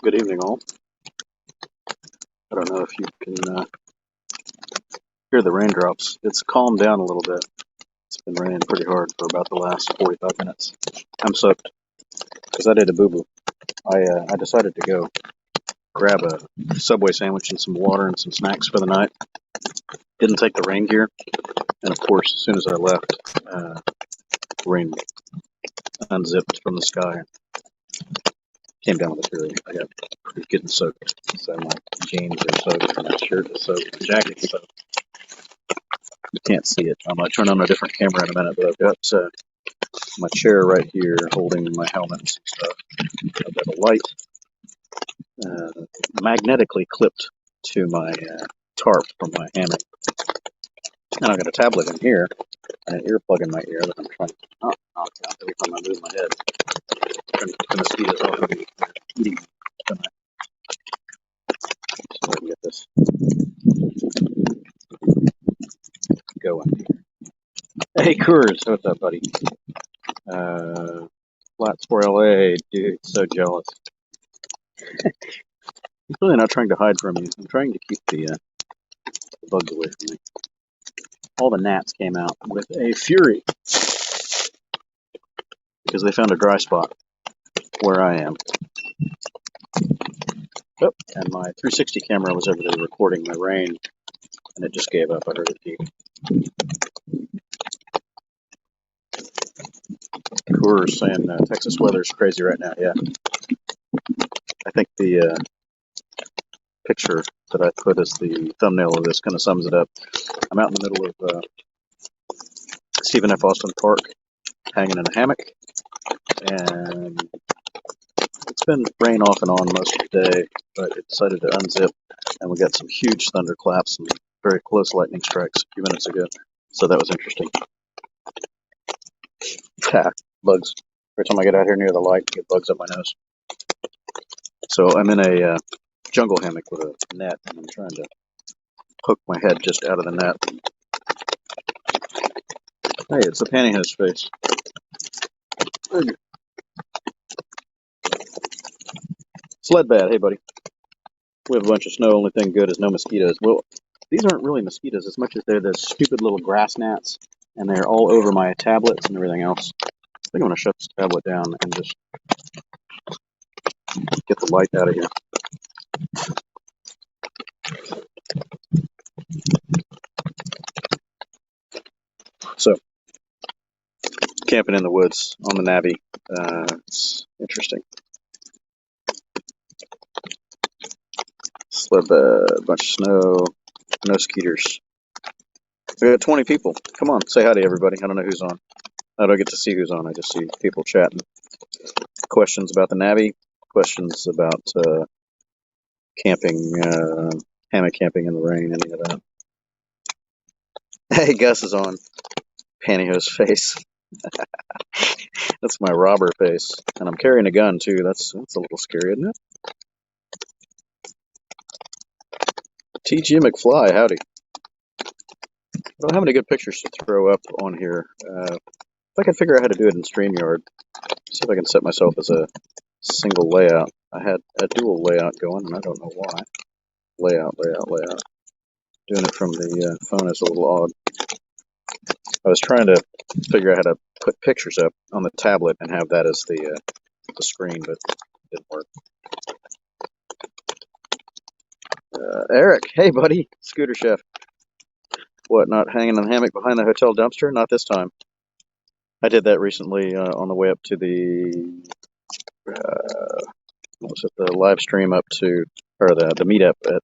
Good evening, all. I don't know if you can hear the raindrops. It's calmed down a little bit. It's been raining pretty hard for about the last 45 minutes. I'm soaked because I did a boo-boo. I decided to go grab a Subway sandwich and some water and some snacks for the night. Didn't take the rain gear, and of course, as soon as I left, rain unzipped from the sky. Came down with a fury. I got getting soaked. So my jeans are soaked, and my shirt is soaked, my jacket is soaked. You can't see it. I'm going to turn on a different camera in a minute, but I've got my chair right here holding my helmet and some stuff. I've got a light magnetically clipped to my tarp from my hammock. And I've got a tablet in here and an earplug in my ear that I'm trying to knock out every time I move my head. Trying to keep the mosquitoes off of me. They're eating tonight. So I can get this going. Hey, Coors, what's up, buddy? Flats for LA, dude, so jealous. I'm really not trying to hide from you. I'm trying to keep the bugs away from me. All the gnats came out with a fury because they found a dry spot where I am. Oh, and my 360 camera was over there recording my rain, and it just gave up. I heard it deep. Coors saying Texas weather's crazy right now. Yeah, I think the picture that I put as the thumbnail of this kind of sums it up. I'm out in the middle of Stephen F. Austin Park, hanging in a hammock, and it's been rain off and on most of the day, but it decided to unzip, and we got some huge thunderclaps and very close lightning strikes a few minutes ago, so that was interesting. Bugs. Every time I get out here near the light, I get bugs up my nose. So I'm in a jungle hammock with a net, and I'm trying to poke my head just out of the net. Hey, it's the pantyhose face. Sled bad, hey buddy. We have a bunch of snow, only thing good is no mosquitoes. Well, these aren't really mosquitoes as much as they're the stupid little grass gnats, and they're all over my tablets and everything else. I think I'm going to shut this tablet down and just get the light out of here. So, camping in the woods on the Navi. It's interesting. Sled bed, a bunch of snow, no skeeters. We got 20 people. Come on, say hi to everybody. I don't know who's on. I don't get to see who's on. I just see people chatting. Questions about the Navi, questions about camping, hammock camping in the rain, any of that. Hey, Gus is on. Pantyhose face. That's my robber face. And I'm carrying a gun, too. That's a little scary, isn't it? TG McFly, howdy. I don't have any good pictures to throw up on here. If I can figure out how to do it in StreamYard, see if I can set myself as a single layout. I had a dual layout going, and I don't know why. Layout. Doing it from the phone is a little odd. I was trying to figure out how to put pictures up on the tablet and have that as the screen, but it didn't work. Eric, hey buddy, Scooter Chef. What, not hanging in the hammock behind the hotel dumpster? Not this time. I did that recently on the way up to the live stream up to, or the meetup at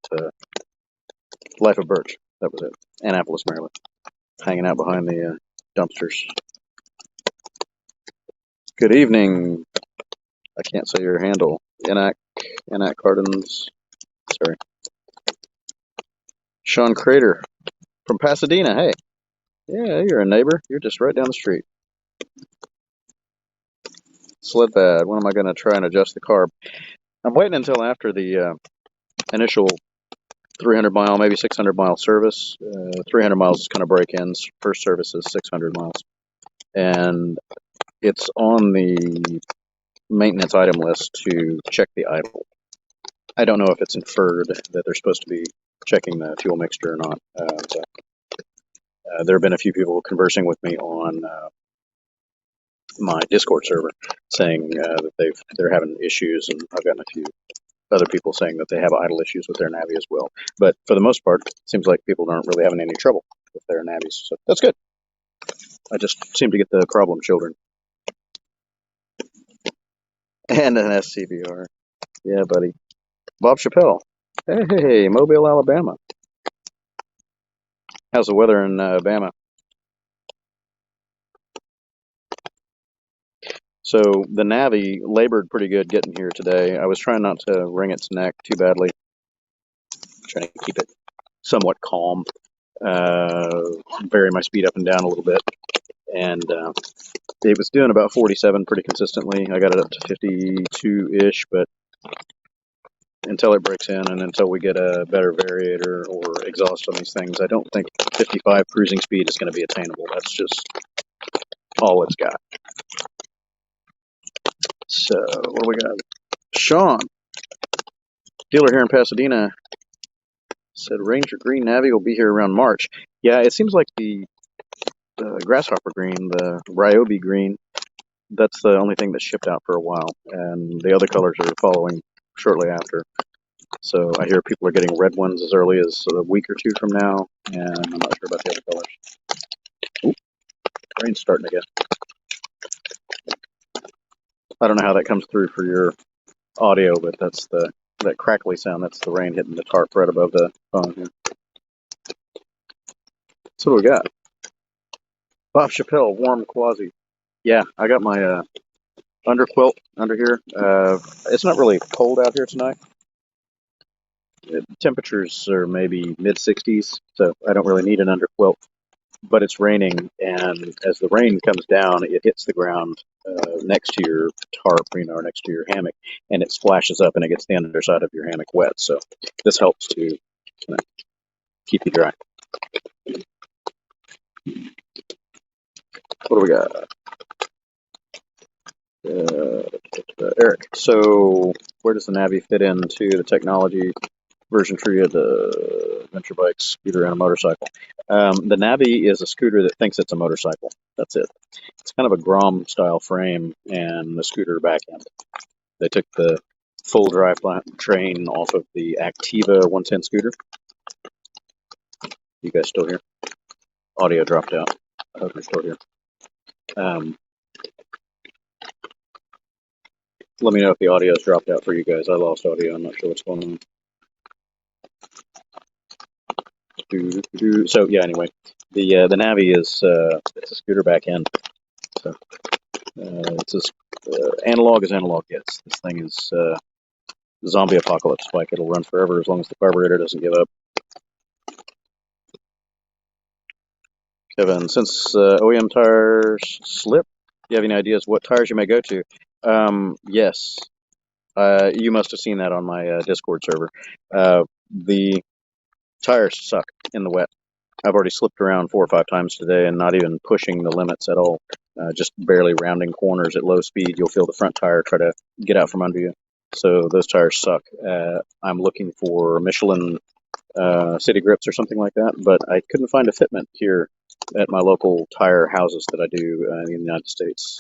Life of Birch. That was it. Annapolis, Maryland. Hanging out behind the dumpsters. Good evening. I can't say your handle. Enac Cardins. Sorry. Sean Crater from Pasadena. Hey. Yeah, you're a neighbor. You're just right down the street. Sled bad. When am I going to try and adjust the carb? I'm waiting until after the initial 300-mile, maybe 600-mile service. 300 miles is kind of break-ins. First service is 600 miles. And it's on the maintenance item list to check the idle. I don't know if it's inferred that they're supposed to be checking the fuel mixture or not. There have been a few people conversing with me on my Discord server saying that they're having issues, and I've gotten a few other people saying that they have idle issues with their Navi as well. But for the most part, it seems like people aren't really having any trouble with their Navis, so that's good. I just seem to get the problem children. And an SCVR. Yeah, buddy. Bob Chappelle. Hey, Mobile, Alabama. How's the weather in Bama? So the Navi labored pretty good getting here today. I was trying not to wring its neck too badly, trying to keep it somewhat calm, vary my speed up and down a little bit, and it was doing about 47 pretty consistently. I got it up to 52-ish, but until it breaks in and until we get a better variator or exhaust on these things, I don't think 55 cruising speed is going to be attainable. That's just all it's got. So what do we got? Sean, dealer here in Pasadena, said Ranger Green Navi will be here around March. Yeah, it seems like the Grasshopper Green, the Ryobi Green, that's the only thing that's shipped out for a while, and the other colors are following shortly after. So I hear people are getting red ones as early as a week or two from now, and I'm not sure about the other colors. Ooh, rain's starting again. I don't know how that comes through for your audio, but that's that crackly sound. That's the rain hitting the tarp right above the phone here. So what do we got? Bob Chappelle, warm quasi. Yeah, I got my under quilt under here. It's not really cold out here tonight. Temperatures are maybe mid 60s, so I don't really need an under quilt. But it's raining, and as the rain comes down, it hits the ground next to your tarp, or next to your hammock, and it splashes up, and it gets the underside of your hammock wet. So this helps to keep you dry. What do we got? Eric, so where does the Navi fit into the technology version tree of the adventure bike, scooter, and a motorcycle? The Navi is a scooter that thinks it's a motorcycle. That's it. It's kind of a Grom style frame and the scooter back end. They took the full drive train off of the Activa 110 scooter. You guys still here? Audio dropped out. I hope you're still here. Let me know if the audio's dropped out for you guys. I lost audio. I'm not sure what's going on. So yeah, anyway, the Navi is it's a scooter back end. So it's as analog as analog gets. This thing is zombie apocalypse bike. It'll run forever as long as the carburetor doesn't give up. Kevin, since OEM tires slip, do you have any ideas what tires you may go to? Yes. You must have seen that on my Discord server. The tires suck in the wet. I've already slipped around 4 or 5 times today and not even pushing the limits at all. Just barely rounding corners at low speed. You'll feel the front tire try to get out from under you. So those tires suck. I'm looking for Michelin city grips or something like that, but I couldn't find a fitment here at my local tire houses that I do in the United States.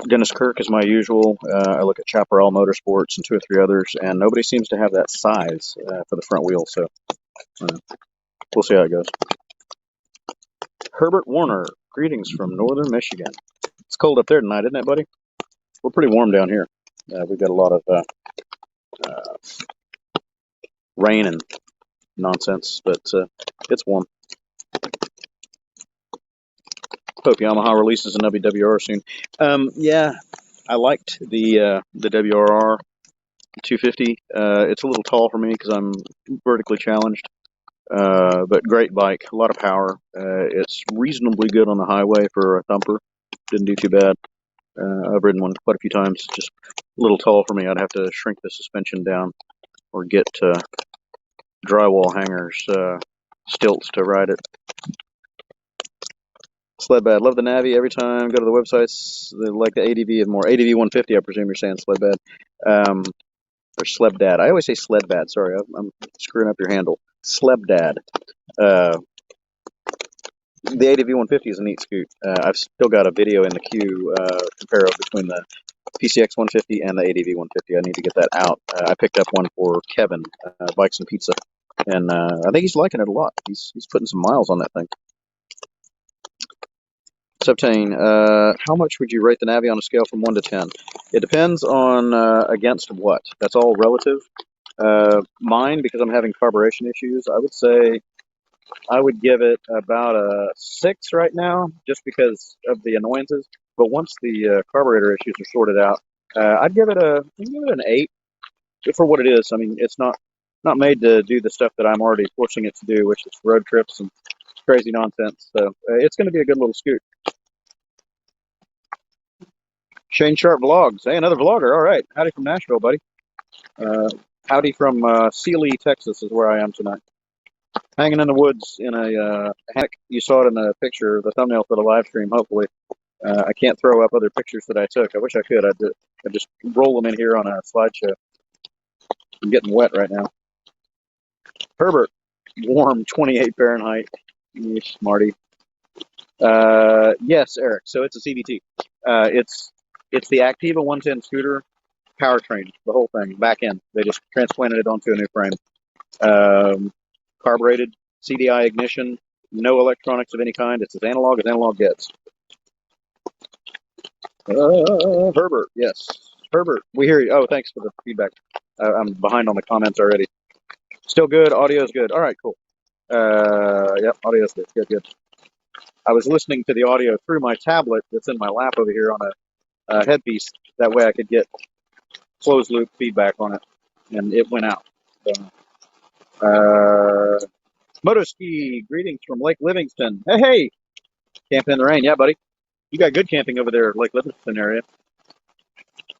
Dennis Kirk is my usual. I look at Chaparral Motorsports and 2 or 3 others, and nobody seems to have that size for the front wheel, so we'll see how it goes. Herbert Warner, greetings from northern Michigan. It's cold up there tonight, isn't it, buddy? We're pretty warm down here. We've got a lot of rain and nonsense, but it's warm. Hope Yamaha releases a Navi WR soon. Yeah, I liked the WRR 250. It's a little tall for me because I'm vertically challenged, but great bike, a lot of power. It's reasonably good on the highway for a thumper. Didn't do too bad. I've ridden one quite a few times. Just a little tall for me. I'd have to shrink the suspension down or get drywall hangers, stilts to ride it. Sledbad, love the Navi every time. Go to the websites. They like the ADV and more. ADV 150, I presume you're saying, Sledbad. or Slebdad. I always say Sledbad. Sorry, I'm screwing up your handle. Slebdad. Uh, the ADV-150 is a neat scoot. I've still got a video in the queue compare between the PCX 150 and the ADV-150. I need to get that out. I picked up one for Kevin, Bikes and Pizza, and I think he's liking it a lot. He's putting some miles on that thing. Subtane, how much would you rate the Navi on a scale from 1 to 10? It depends on against what. That's all relative. Mine, because I'm having carburation issues, I would say I would give it about a 6 right now, just because of the annoyances. But once the carburetor issues are sorted out, I'd give it an 8 for what it is. I mean, it's not made to do the stuff that I'm already forcing it to do, which is road trips and crazy nonsense. So it's going to be a good little scoot. Shane Sharp Vlogs. Hey, another vlogger. All right. Howdy from Nashville, buddy. Howdy from Sealy, Texas is where I am tonight. Hanging in the woods in a hammock. You saw it in the picture, the thumbnail for the live stream, hopefully. I can't throw up other pictures that I took. I wish I could. I'd just roll them in here on a slideshow. I'm getting wet right now. Herbert. Warm 28 Fahrenheit. You smarty. Yes, Eric. So it's a CVT. It's the Activa 110 scooter powertrain, the whole thing, back end. They just transplanted it onto a new frame. Carbureted, CDI ignition, no electronics of any kind. It's as analog gets. Herbert, yes. Herbert, we hear you. Oh, thanks for the feedback. I'm behind on the comments already. Still good. Audio's good. All right, cool. Yep, audio's good. Good. I was listening to the audio through my tablet that's in my lap over here on a headpiece. That way I could get closed loop feedback on it, and it went out. So, Moto-ski, greetings from Lake Livingston. Hey, camping in the rain. Yeah, buddy. You got good camping over there at Lake Livingston area.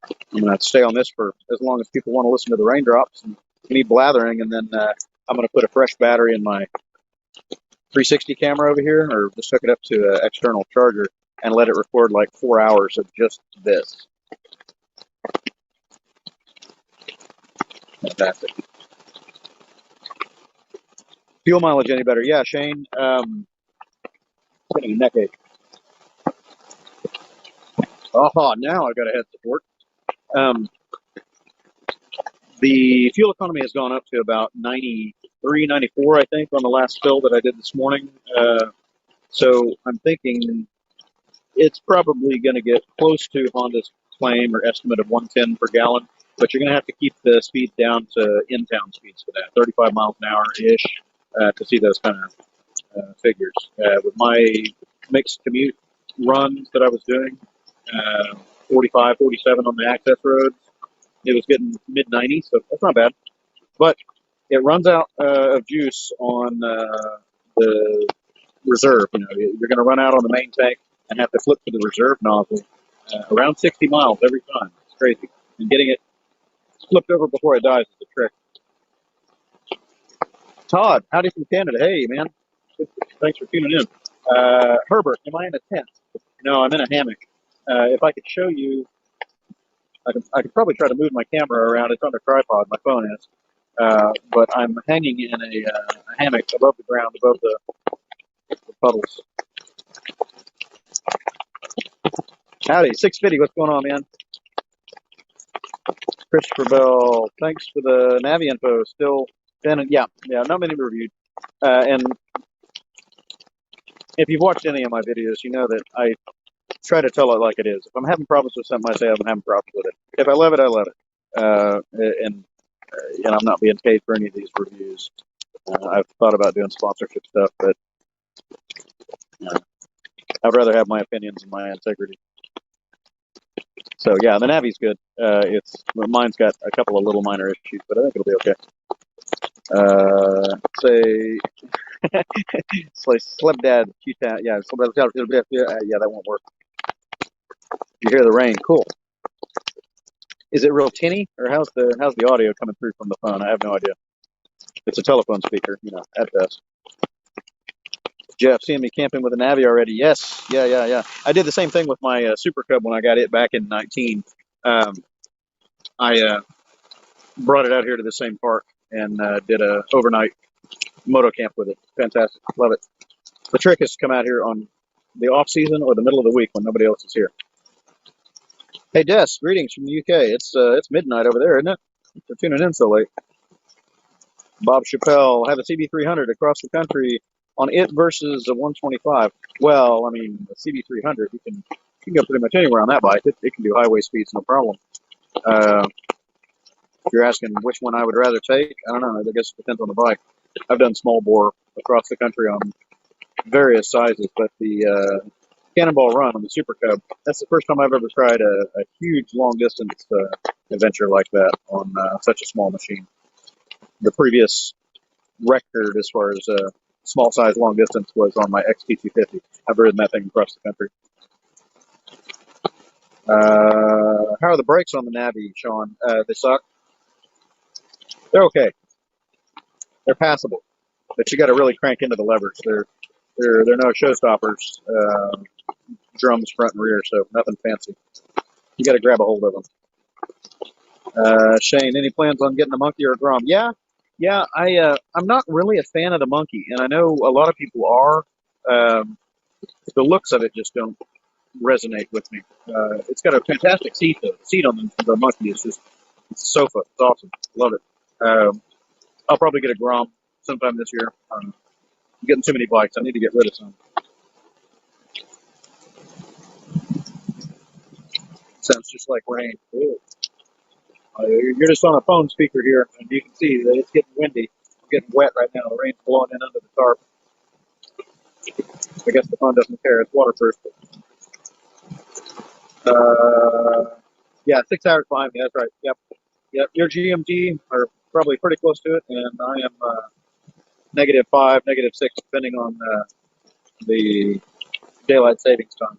I'm going to have to stay on this for as long as people want to listen to the raindrops and me blathering, and then I'm going to put a fresh battery in my 360 camera over here, or just hook it up to an external charger and let it record like 4 hours of just this. Fantastic. Fuel mileage any better? Yeah, Shane. Getting a neck ache. Oh, now I've got a head support. The fuel economy has gone up to about 93, 94, I think, on the last fill that I did this morning. So I'm thinking it's probably going to get close to Honda's claim or estimate of 110 per gallon, but you're going to have to keep the speed down to in-town speeds for that, 35 miles an hour-ish, to see those kind of figures. With my mixed commute runs that I was doing, 45, 47 on the access roads, it was getting mid-90s, so that's not bad. But it runs out of juice on the reserve. You know, you're going to run out on the main tank and have to flip to the reserve nozzle around 60 miles every time. It's crazy. And getting it flipped over before it dies is a trick. Todd, howdy from Canada. Hey, man. Thanks for tuning in. Herbert, am I in a tent? No, I'm in a hammock. If I could show you, I could probably try to move my camera around. It's on a tripod. My phone is. But I'm hanging in a hammock above the ground, above the puddles. Howdy, 650. What's going on, man? Christopher Bell, thanks for the Navi info. Still, yeah, not many reviewed. And if you've watched any of my videos, you know that I try to tell it like it is. If I'm having problems with something, I say I'm having problems with it. If I love it, I love it. And I'm not being paid for any of these reviews. I've thought about doing sponsorship stuff, but I'd rather have my opinions and my integrity. So yeah, the Navi's good. Mine's got a couple of little minor issues, but I think it'll be okay. It's like Slebdad, yeah, yeah, that won't work. You hear the rain, cool. Is it real tinny, or how's the audio coming through from the phone? I have no idea. It's a telephone speaker, at best. Jeff, seeing me camping with a Navi already? Yes, yeah. I did the same thing with my Super Cub when I got it back in 19. brought it out here to the same park and did a overnight moto camp with it. Fantastic, love it. The trick is to come out here on the off season or the middle of the week when nobody else is here. Hey Des, greetings from the UK. It's midnight over there, isn't it? For tuning in so late. Bob Chappelle, have a CB300 across the country on it versus a 125. Well, I mean, the CB300, you can go pretty much anywhere on that bike. It can do highway speeds, no problem. If you're asking which one I would rather take, I don't know. I guess it depends on the bike. I've done small bore across the country on various sizes, but the Cannonball Run on the Super Cub, that's the first time I've ever tried a huge long distance adventure like that on such a small machine. The previous record as far as small size long distance was on my XT250. I've ridden that thing across the country. How are the brakes on the Navi, Sean? They suck. They're okay. They're passable, but you got to really crank into the levers. They're no showstoppers. Drums front and rear, so nothing fancy. You got to grab a hold of them. Shane, any plans on getting a monkey or a Grom? Yeah. I'm not really a fan of the monkey, and I know a lot of people are. The looks of it just don't resonate with me. It's got a fantastic seat, though. The seat on the monkey is just, it's a sofa. It's awesome. Love it. I'll probably get a Grom sometime this year. I'm getting too many bikes. I need to get rid of some. Sounds just like rain. You're just on a phone speaker here, and you can see that it's getting windy. It's getting wet right now. The rain's blowing in under the tarp. I guess the phone doesn't care. It's waterproof. Yeah, 6 hours behind me. That's right. Yep. Your GMT are probably pretty close to it, and I am -5, -6, depending on the daylight savings time.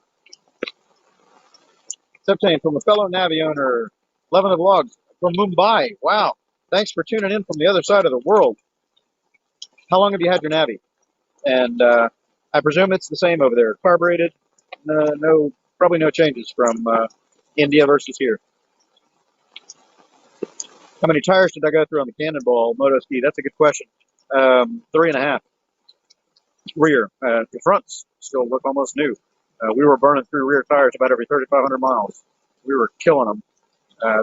Septane from a fellow Navi owner, loving the vlogs from Mumbai. Wow. Thanks for tuning in from the other side of the world. How long have you had your Navi? And I presume it's the same over there. Carbureted, probably no changes from India versus here. How many tires did I go through on the Cannonball Moto Ski? That's a good question. 3.5. Rear. The fronts still look almost new. We were burning through rear tires about every 3,500 miles. We were killing them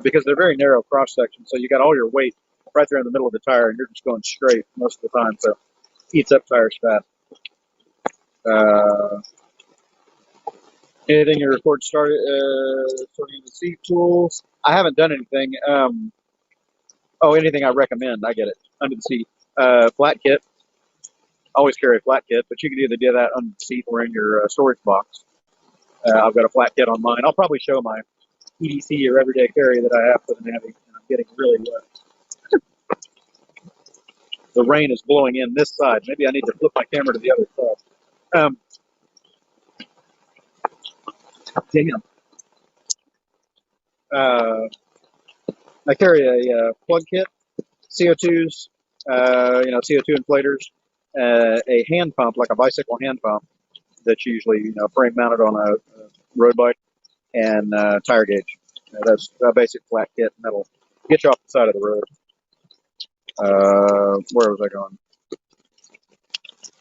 because they're very narrow cross sections. So you got all your weight right there in the middle of the tire, and you're just going straight most of the time. So it eats up tires fast. Anything you record sorting the seat tools? I haven't done anything. Anything I recommend, I get it under the seat. Flat kit. Always carry a flat kit, but you can either do that under the seat or in your storage box. I've got a flat kit on mine. I'll probably show my EDC or everyday carry that I have for the Navi, and I'm getting really wet. The rain is blowing in this side. Maybe I need to flip my camera to the other side. Damn. I carry a plug kit, CO2s, CO2 inflators, a hand pump, like a bicycle hand pump that's usually, frame mounted on a road bike, and tire gauge. That's a basic flat kit, and that'll get you off the side of the road. Where was I going?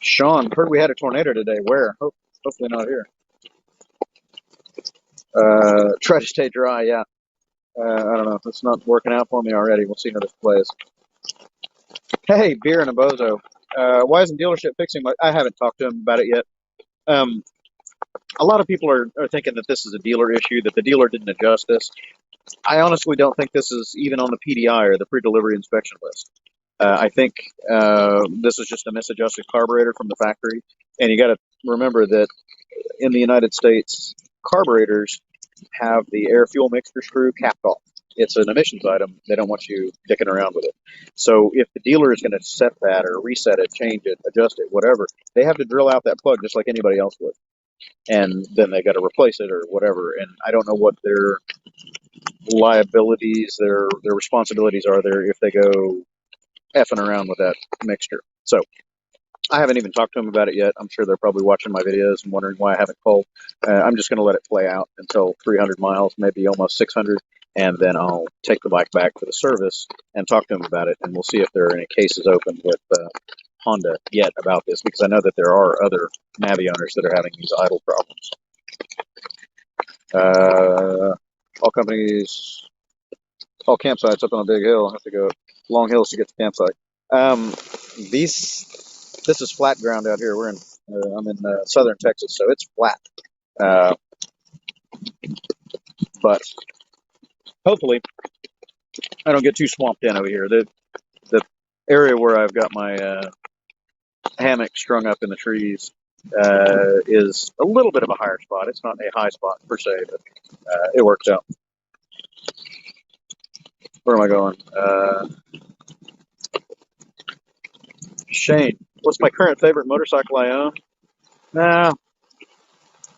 Sean, heard we had a tornado today. Where? Hopefully not here. Try to stay dry, yeah. I don't know. It's not working out for me already. We'll see how this plays. Hey, Beer and a Bozo. Why isn't dealership fixing my... I haven't talked to him about it yet. A lot of people are thinking that this is a dealer issue, that the dealer didn't adjust this. I honestly don't think this is even on the PDI or the pre-delivery inspection list. I think this is just a misadjusted carburetor from the factory. And you got to remember that in the United States, carburetors have the air-fuel mixture screw capped off. It's an emissions item. They don't want you dicking around with it. So if the dealer is going to set that or reset it, change it, adjust it, whatever, they have to drill out that plug just like anybody else would. And then they got to replace it or whatever. And I don't know what their liabilities, their responsibilities are there if they go effing around with that mixture. So I haven't even talked to them about it yet. I'm sure they're probably watching my videos and wondering why I haven't called. I'm just going to let it play out until 300 miles, maybe almost 600. and then I'll take the bike back for the service and talk to them about it, and we'll see if there are any cases open with Honda yet about this, because I know that there are other Navi owners that are having these idle problems. All companies, all campsites up on a big hill. I have to go long hills to get to the campsite. This is flat ground out here. I'm in southern Texas, so it's flat. But hopefully I don't get too swamped in over here. The area where I've got my hammock strung up in the trees is a little bit of a higher spot. It's not a high spot per se, but it works out. Where am I going? Shane, what's my current favorite motorcycle I own? Nah,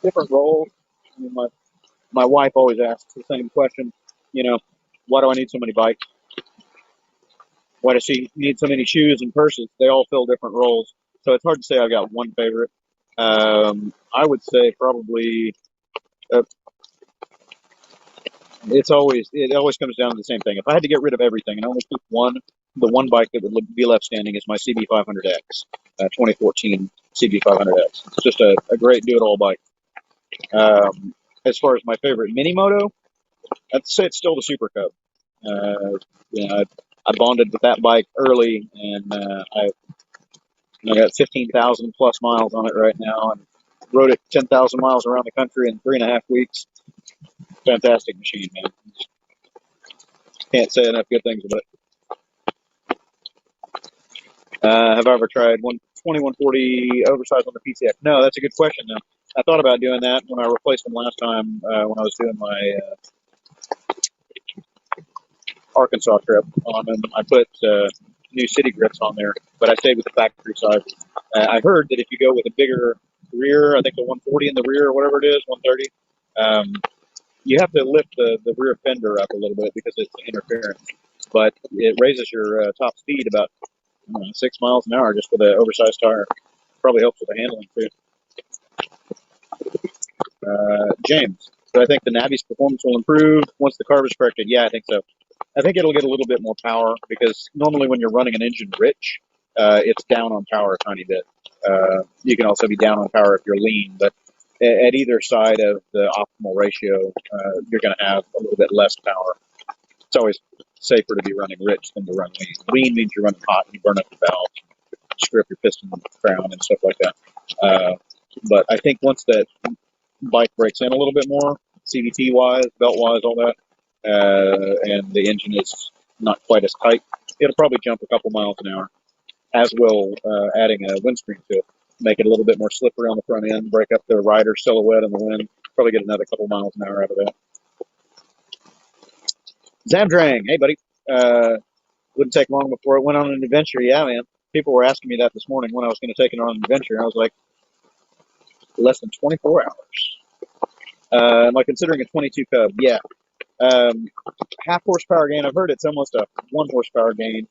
different roles. I mean, my wife always asks the same question. You know, why do I need so many bikes? Why does she need so many shoes and purses? They all fill different roles. So it's hard to say I've got one favorite. I would say probably it always comes down to the same thing. If I had to get rid of everything and only keep the one bike that would be left standing is my CB500X, 2014 CB500X. It's just a great do-it-all bike. As far as my favorite mini moto, I'd say it's still the Super Cub. I bonded with that bike early, and I got 15,000 plus miles on it right now, and rode it 10,000 miles around the country in 3.5 weeks. Fantastic machine, man. Can't say enough good things about it. Have I ever tried 2140 oversized on the PCX? No, that's a good question, though. I thought about doing that when I replaced them last time when I was doing my Arkansas trip on them. I put new city grips on there, but I stayed with the factory size. I heard that if you go with a bigger rear, I think the 140 in the rear or whatever it is, 130, you have to lift the rear fender up a little bit because it's interference. But it raises your top speed about 6 miles an hour just with an oversized tire. Probably helps with the handling too. James, do I think the Navi's performance will improve once the carb is corrected? Yeah, I think so. I think it'll get a little bit more power because normally when you're running an engine rich, it's down on power a tiny bit. You can also be down on power if you're lean, but at either side of the optimal ratio, you're going to have a little bit less power. It's always safer to be running rich than to run lean. Lean means you're running hot and you burn up the valves, screw up your piston crown and stuff like that. But I think once that bike breaks in a little bit more, CVT wise, belt wise, all that, and the engine is not quite as tight, it'll probably jump a couple miles an hour, as will adding a windscreen to it. Make it a little bit more slippery on the front end, break up the rider silhouette in the wind, probably get another couple miles an hour out of that. Zamdrang, hey buddy. Wouldn't take long before it went on an adventure. Yeah, man. People were asking me that this morning when I was going to take it on an adventure. I was like, less than 24 hours. Am I considering a 22 Cub? Yeah. Half horsepower gain. I've heard it's almost a 1 horsepower gain,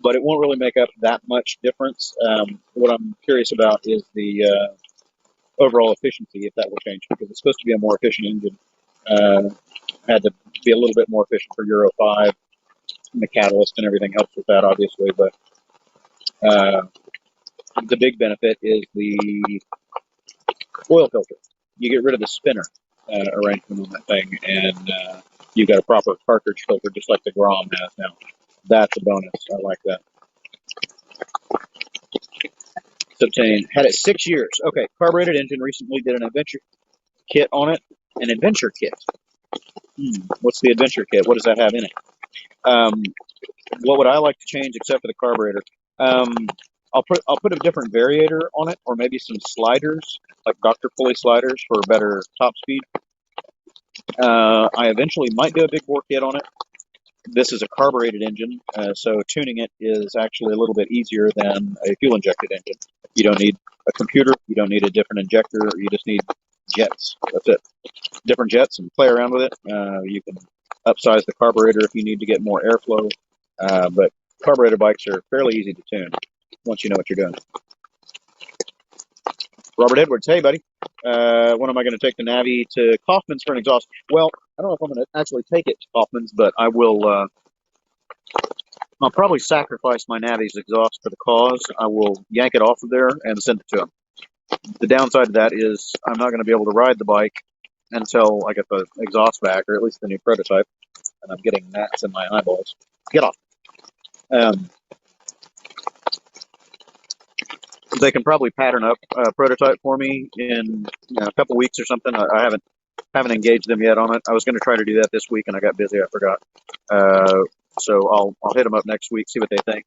but it won't really make up that much difference. What I'm curious about is the overall efficiency, if that will change, because it's supposed to be a more efficient engine. Had to be a little bit more efficient for Euro 5. And the catalyst and everything helps with that, obviously, but the big benefit is the oil filter. You get rid of the spinner arrangement on that thing, and you've got a proper cartridge filter just like the Grom has now. That's a bonus. I like that. Obtained. Had it 6 years. Okay, carbureted engine. Recently did an adventure kit on it. An adventure kit. What's the adventure kit? What does that have in it? What would I like to change except for the carburetor? I'll put a different variator on it, or maybe some sliders, like Dr. Pulley sliders for better top speed. I eventually might do a big bore kit on it. This is a carbureted engine, so tuning it is actually a little bit easier than a fuel-injected engine. You don't need a computer, you don't need a different injector, you just need jets. That's it. Different jets, and play around with it. You can upsize the carburetor if you need to get more airflow, but carburetor bikes are fairly easy to tune once you know what you're doing. Robert Edwards, hey buddy. When am I going to take the Navi to Kaufman's for an exhaust? Well, I don't know if I'm going to actually take it to Kaufman's, but I will. I'll probably sacrifice my Navi's exhaust for the cause. I will yank it off of there and send it to him. The downside of that is I'm not going to be able to ride the bike until I get the exhaust back, or at least the new prototype. And I'm getting gnats in my eyeballs. Get off. They can probably pattern up a prototype for me in a couple weeks or something. I haven't engaged them yet on it. I was going to try to do that this week, and I got busy. I forgot. So I'll hit them up next week, see what they think,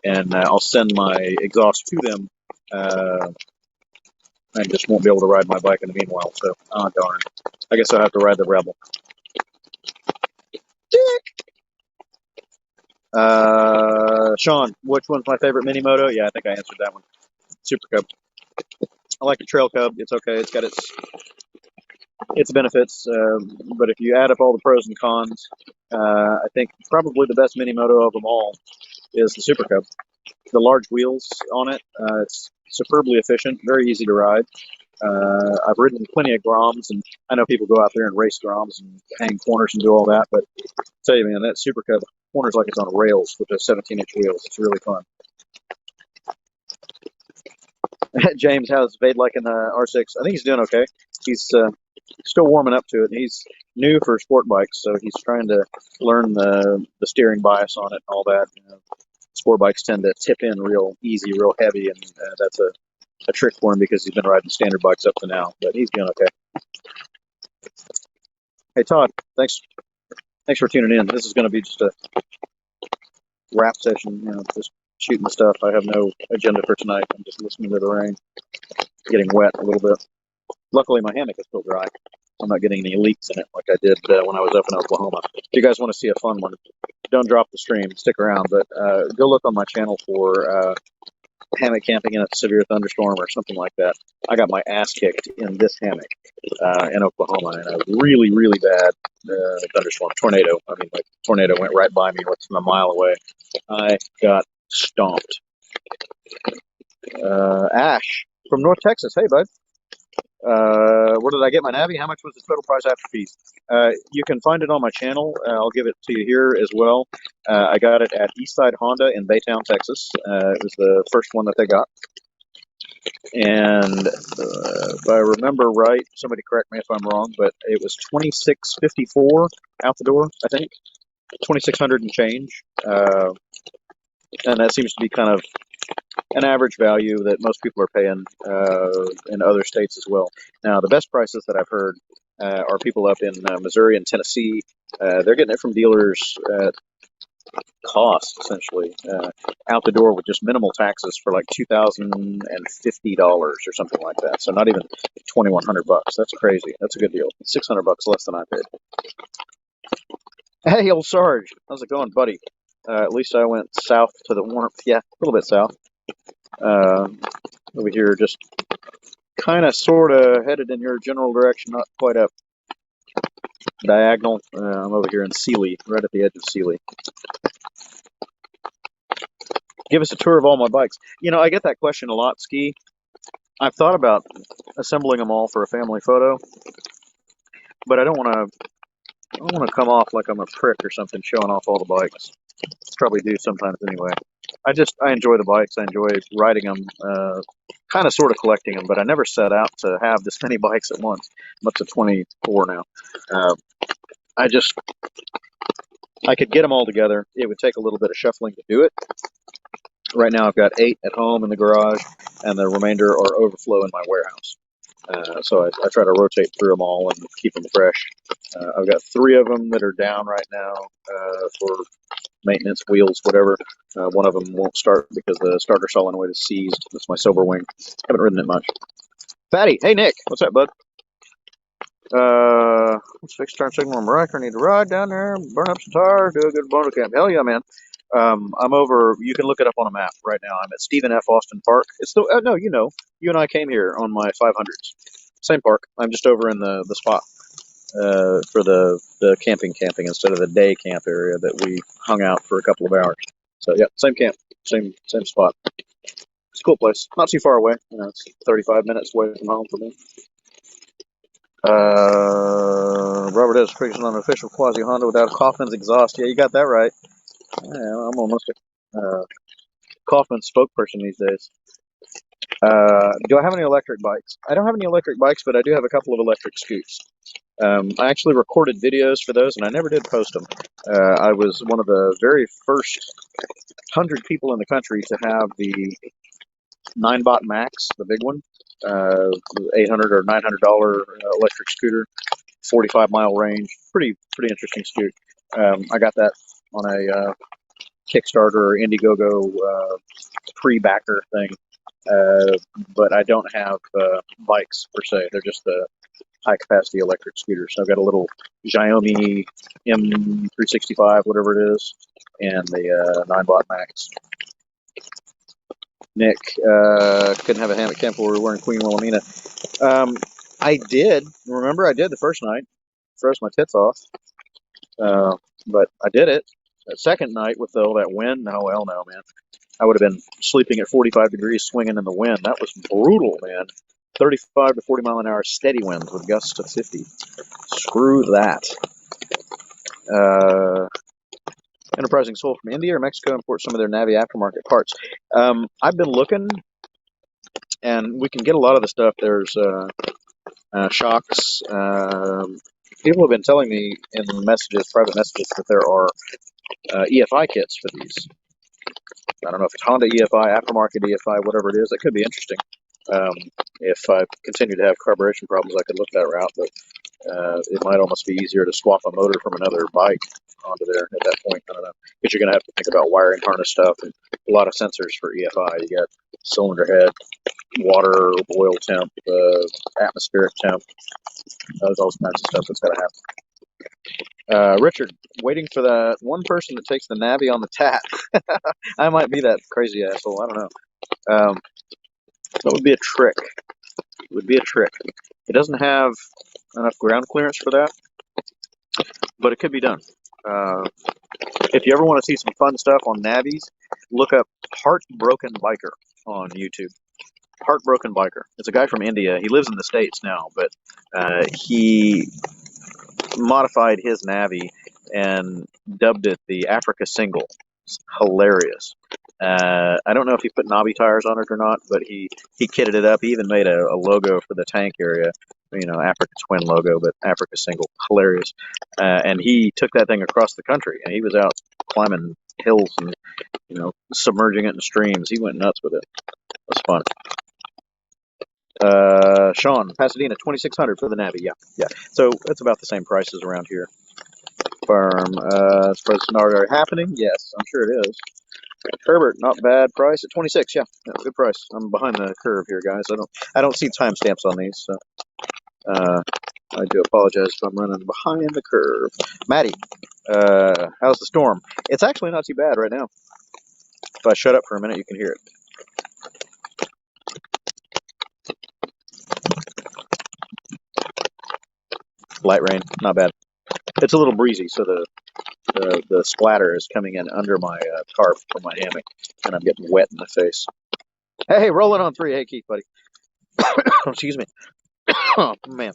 and I'll send my exhaust to them. I just won't be able to ride my bike in the meanwhile. So, oh darn. I guess I'll have to ride the Rebel. Sean, which one's my favorite mini moto? Yeah, I think I answered that one. Super Cub. I like the Trail Cub. It's okay. It's got its benefits, but if you add up all the pros and cons, I think probably the best mini moto of them all is the Super Cub. The large wheels on it, it's superbly efficient, very easy to ride. I've ridden plenty of Groms, and I know people go out there and race Groms and hang corners and do all that, but I'll tell you, man, that Super Cub corners like it's on rails with those 17-inch wheels. It's really fun. James, how's Vade liking the R6? I think he's doing okay. He's still warming up to it. He's new for sport bikes, so he's trying to learn the steering bias on it and all that. Sport bikes tend to tip in real easy, real heavy, and that's a trick for him because he's been riding standard bikes up to now. But he's doing okay. Hey Todd, thanks for tuning in. This is going to be just a wrap session, just shooting the stuff. I have no agenda for tonight. I'm just listening to the rain, getting wet a little bit. Luckily, my hammock is still dry. I'm not getting any leaks in it like I did when I was up in Oklahoma. If you guys want to see a fun one, don't drop the stream. Stick around, but go look on my channel for hammock camping in a severe thunderstorm or something like that. I got my ass kicked in this hammock in Oklahoma in a really, really bad thunderstorm, tornado. I mean, like tornado went right by me, less than a mile away. I got stomped. Ash from North Texas. Hey, bud. Where did I get my Navi? How much was the total price after fees? You can find it on my channel. I'll give it to you here as well. I got it at Eastside Honda in Baytown, Texas. It was the first one that they got. And if I remember right, somebody correct me if I'm wrong, but it was $26.54 out the door, I think. $2,600 and change. And that seems to be kind of an average value that most people are paying in other states as well. Now, the best prices that I've heard are people up in Missouri and Tennessee. They're getting it from dealers at cost, essentially, out the door with just minimal taxes for like $2,050 or something like that. So not even $2,100. That's crazy. That's a good deal. $600 less than I paid. Hey, old Sarge, how's it going, buddy? At least I went south to the warmth. Yeah, a little bit south. Over here, just kind of, sort of headed in your general direction, not quite up diagonal. I'm over here in Sealy, right at the edge of Sealy. Give us a tour of all my bikes. I get that question a lot, Ski. I've thought about assembling them all for a family photo, but I don't want to come off like I'm a prick or something showing off all the bikes. Probably do sometimes anyway. I enjoy the bikes. I enjoy riding them, kind of sort of collecting them, but I never set out to have this many bikes at once. I'm up to 24 now. I could get them all together. It would take a little bit of shuffling to do it. Right now I've got 8 at home in the garage, and the remainder are overflow in my warehouse. So I try to rotate through them all and keep them fresh. I've got 3 of them that are down right now for maintenance, wheels, whatever. One of them won't start because the starter solenoid is seized. That's my Silver Wing. Haven't ridden it much. Fatty, hey Nick, what's up, bud? Let's fix turn signal on my right. I need to ride down there, burn up some tires, do a good Moto-camp. Hell yeah, man. I'm over. You can look it up on a map right now. I'm at Stephen F. Austin Park. It's the no, you and I came here on my 500s. Same park. I'm just over in the spot for the camping instead of the day camp area that we hung out for a couple of hours. So yeah, same camp, same spot. It's a cool place. Not too far away. You know, it's 35 minutes away from home for me. Robert is fixing on an official quasi Honda without Kaufman's exhaust. Yeah, you got that right. Yeah, I'm almost a Kaufman spokesperson these days. Do I have any electric bikes? I don't have any electric bikes, but I do have a couple of electric scoots. I actually recorded videos for those, and I never did post them. I was one of the very first 100 people in the country to have the 9-bot Max, the big one, $800 or $900 electric scooter, 45-mile range. Pretty interesting scoot. I got that on a Kickstarter or Indiegogo pre-backer thing. But I don't have bikes per se. They're just the high-capacity electric scooters. So I've got a little Xiaomi M365, whatever it is, and the 9-bot Max. Nick, couldn't have a ham at camp while we were wearing Queen Wilhelmina. I did. Remember, I did the first night. Froze my tits off. But I did it. The second night with all that wind, no, hell no, man. I would have been sleeping at 45 degrees swinging in the wind. That was brutal, man. 35 to 40 mile an hour steady winds with gusts to 50. Screw that. Enterprising Soul from India or Mexico import some of their Navi aftermarket parts. I've been looking, and we can get a lot of the stuff. There's shocks. People have been telling me in messages, private messages, that there are EFI kits for these. I don't know if it's Honda EFI, aftermarket EFI, whatever it is. That could be interesting. If I continue to have carburation problems, I could look that route, but it might almost be easier to swap a motor from another bike onto there at that point. I don't know. Because you're going to have to think about wiring harness stuff and a lot of sensors for EFI. You got cylinder head, water, oil temp, atmospheric temp. Those all kinds of stuff that's got to happen. Richard, waiting for the one person that takes the Navi on the tat. I might be that crazy asshole. I don't know. That would be a trick. It would be a trick. It doesn't have enough ground clearance for that, but it could be done. If you ever want to see some fun stuff on Navis, look up Heartbroken Biker on YouTube. Heartbroken Biker. It's a guy from India. He lives in the States now, but he modified his Navi and dubbed it the Africa Single. It's hilarious. I don't know if he put Navi tires on it or not, but he kitted it up. He even made a logo for the tank area, you know, Africa Twin logo, but Africa Single. Hilarious. And he took that thing across the country, and he was out climbing hills and, you know, submerging it in streams. He went nuts with it. It was fun. Sean, Pasadena, 2,600 for the Navi. Yeah. So it's about the same prices around here. Farm. As far as scenario happening, yes, I'm sure it is. Herbert, not bad price at 26. Yeah, good price. I'm behind the curve here, guys. I don't see timestamps on these, so I do apologize if I'm running behind the curve. Maddie, how's the storm? It's actually not too bad right now. If I shut up for a minute, you can hear it. Light rain, not bad. It's a little breezy, so the splatter is coming in under my tarp from my hammock, and I'm getting wet in the face. Hey, rolling on 3. Hey, Keith, buddy. Excuse me. Oh, man.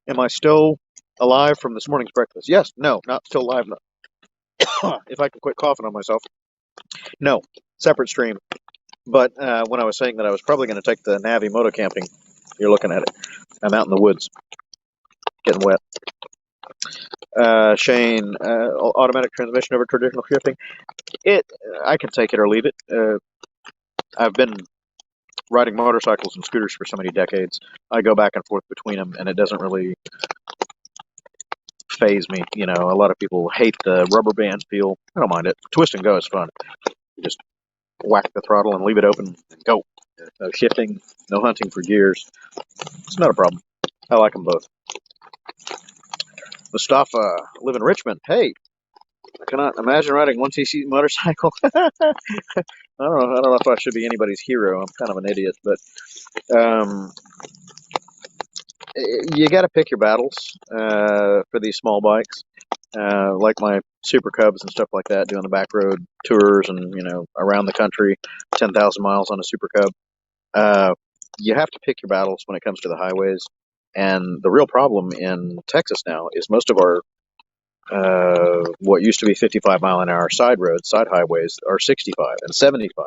Am I still alive from this morning's breakfast? Yes. No, not still alive. No. If I could quit coughing on myself. No. Separate stream. But when I was saying that I was probably going to take the Navi Moto-camping, you're looking at it. I'm out in the woods. Getting wet. Shane, automatic transmission over traditional shifting. I can take it or leave it. I've been riding motorcycles and scooters for so many decades. I go back and forth between them, and it doesn't really phase me. You know, a lot of people hate the rubber band feel. I don't mind it. Twist and go is fun. You just whack the throttle and leave it open and go. No shifting, no hunting for gears. It's not a problem. I like them both. Mustafa, live in Richmond. Hey, I cannot imagine riding 1cc motorcycle. I don't know if I should be anybody's hero. I'm kind of an idiot, but you got to pick your battles for these small bikes. like my Super Cubs and stuff like that, doing the back road tours and around the country, 10,000 miles on a Super Cub. You have to pick your battles when it comes to the highways. And the real problem in Texas now is most of our what used to be 55-mile-an-hour side roads, side highways, are 65 and 75.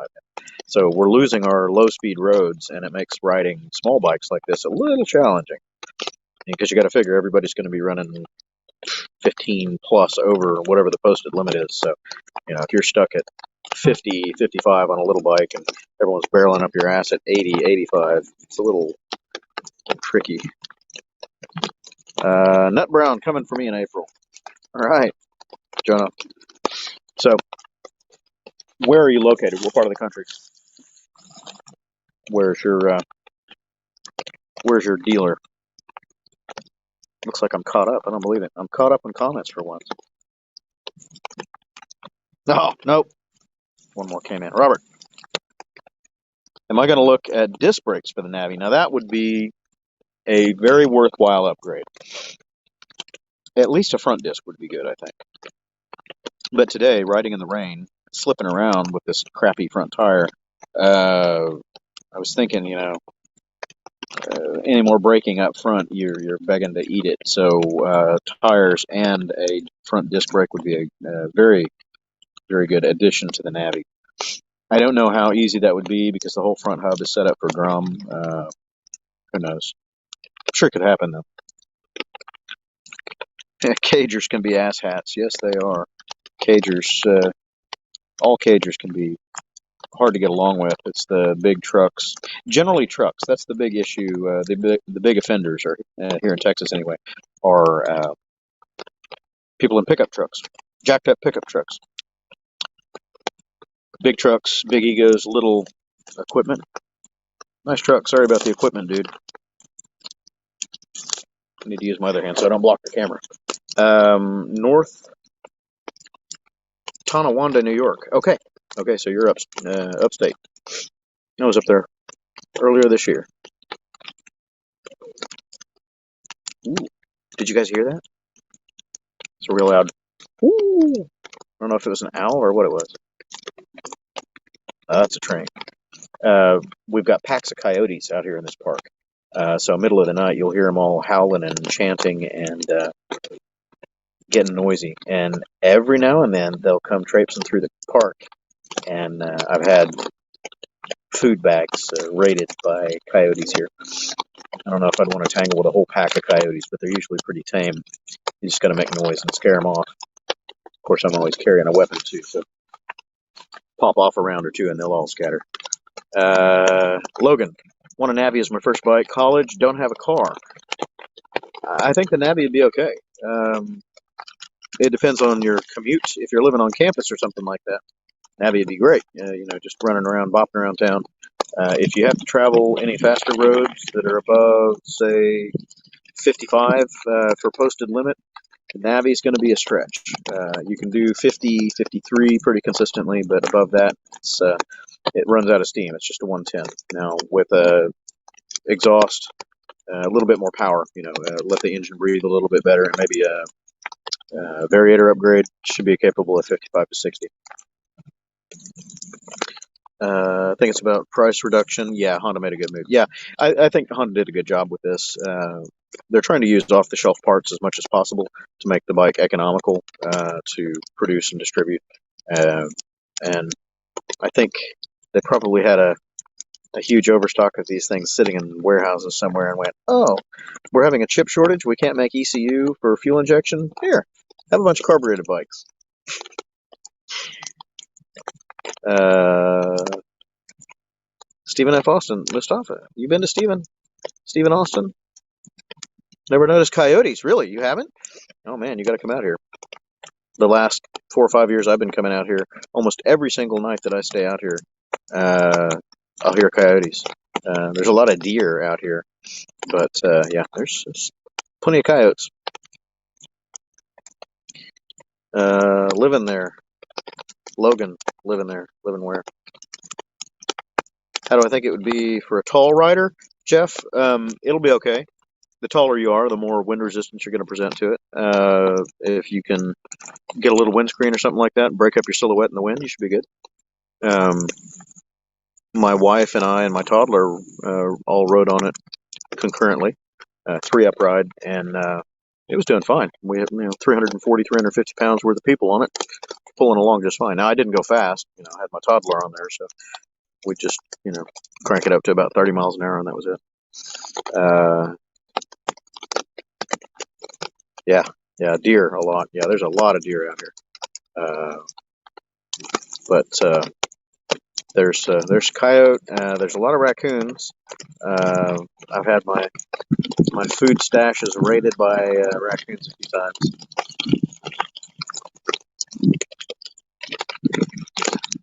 So we're losing our low-speed roads, and it makes riding small bikes like this a little challenging because you got to figure everybody's going to be running 15 plus over whatever the posted limit is. So, if you're stuck at 50, 55 on a little bike and everyone's barreling up your ass at 80, 85, it's a little tricky. Nut Brown coming for me in April. All right, Jonah. So, where are you located? What part of the country? Where's your dealer? Looks like I'm caught up. I don't believe it. I'm caught up in comments for once. No, nope. One more came in. Robert, am I going to look at disc brakes for the Navi? Now, that would be a very worthwhile upgrade. At least a front disc would be good, I think. But today, riding in the rain, slipping around with this crappy front tire, I was thinking, any more braking up front, you're begging to eat it. So tires and a front disc brake would be a very, very good addition to the Navi. I don't know how easy that would be because the whole front hub is set up for drum. Who knows? I'm sure it could happen, though. Cagers can be asshats. Yes, they are. Cagers, all cagers can be hard to get along with. It's the big trucks. Generally trucks. That's the big issue. The big offenders are here in Texas anyway, are people in pickup trucks, jacked up pickup trucks. Big trucks, big egos, little equipment. Nice truck. Sorry about the equipment, dude. I need to use my other hand so I don't block the camera. North Tonawanda, New York. Okay, so you're upstate. I was up there earlier this year. Ooh, did you guys hear that? It's a real loud. Ooh. I don't know if it was an owl or what it was. That's a train. We've got packs of coyotes out here in this park. So middle of the night, you'll hear them all howling and chanting and getting noisy. And every now and then, they'll come traipsing through the park. And I've had food bags raided by coyotes here. I don't know if I'd want to tangle with a whole pack of coyotes, but they're usually pretty tame. You just got to make noise and scare them off. Of course, I'm always carrying a weapon too, so pop off a round or two and they'll all scatter. Logan, want a Navi as my first bike. College, don't have a car. I think the Navi would be okay. It depends on your commute. If you're living on campus or something like that, Navi would be great. Just running around, bopping around town. If you have to travel any faster roads that are above, say, 55 for posted limit, the Navi is going to be a stretch. You can do 50, 53 pretty consistently, but above that, it runs out of steam. It's just a 110. Now, with a exhaust, a little bit more power, let the engine breathe a little bit better, and maybe a variator upgrade should be capable of 55 to 60. I think it's about price reduction. Yeah, Honda made a good move. Yeah, I think Honda did a good job with this. They're trying to use off-the-shelf parts as much as possible to make the bike economical to produce and distribute. And I think they probably had a huge overstock of these things sitting in warehouses somewhere and went, oh, we're having a chip shortage. We can't make ECU for fuel injection. Here, have a bunch of carbureted bikes. Stephen F. Austin, Mustafa. You been to Stephen Austin? Never noticed coyotes. Really? You haven't? Oh, man, you got to come out here. The last 4 or 5 years I've been coming out here, almost every single night that I stay out here, I'll hear coyotes. There's a lot of deer out here, but yeah, there's plenty of coyotes. Living there. Logan, living there. Living where? How do I think it would be for a tall rider? Jeff, it'll be okay. the taller you are, the more wind resistance you're going to present to it. If you can get a little windscreen or something like that and break up your silhouette in the wind, you should be good. My wife and I and my toddler all rode on it concurrently, 3-up ride, and it was doing fine. We had 340, 350 pounds worth of people on it, pulling along just fine. Now I didn't go fast. I had my toddler on there, so we just crank it up to about 30 miles an hour, and that was it. Yeah, deer a lot. Yeah, there's a lot of deer out here. But there's coyote. There's a lot of raccoons. I've had my food stashes raided by raccoons a few times.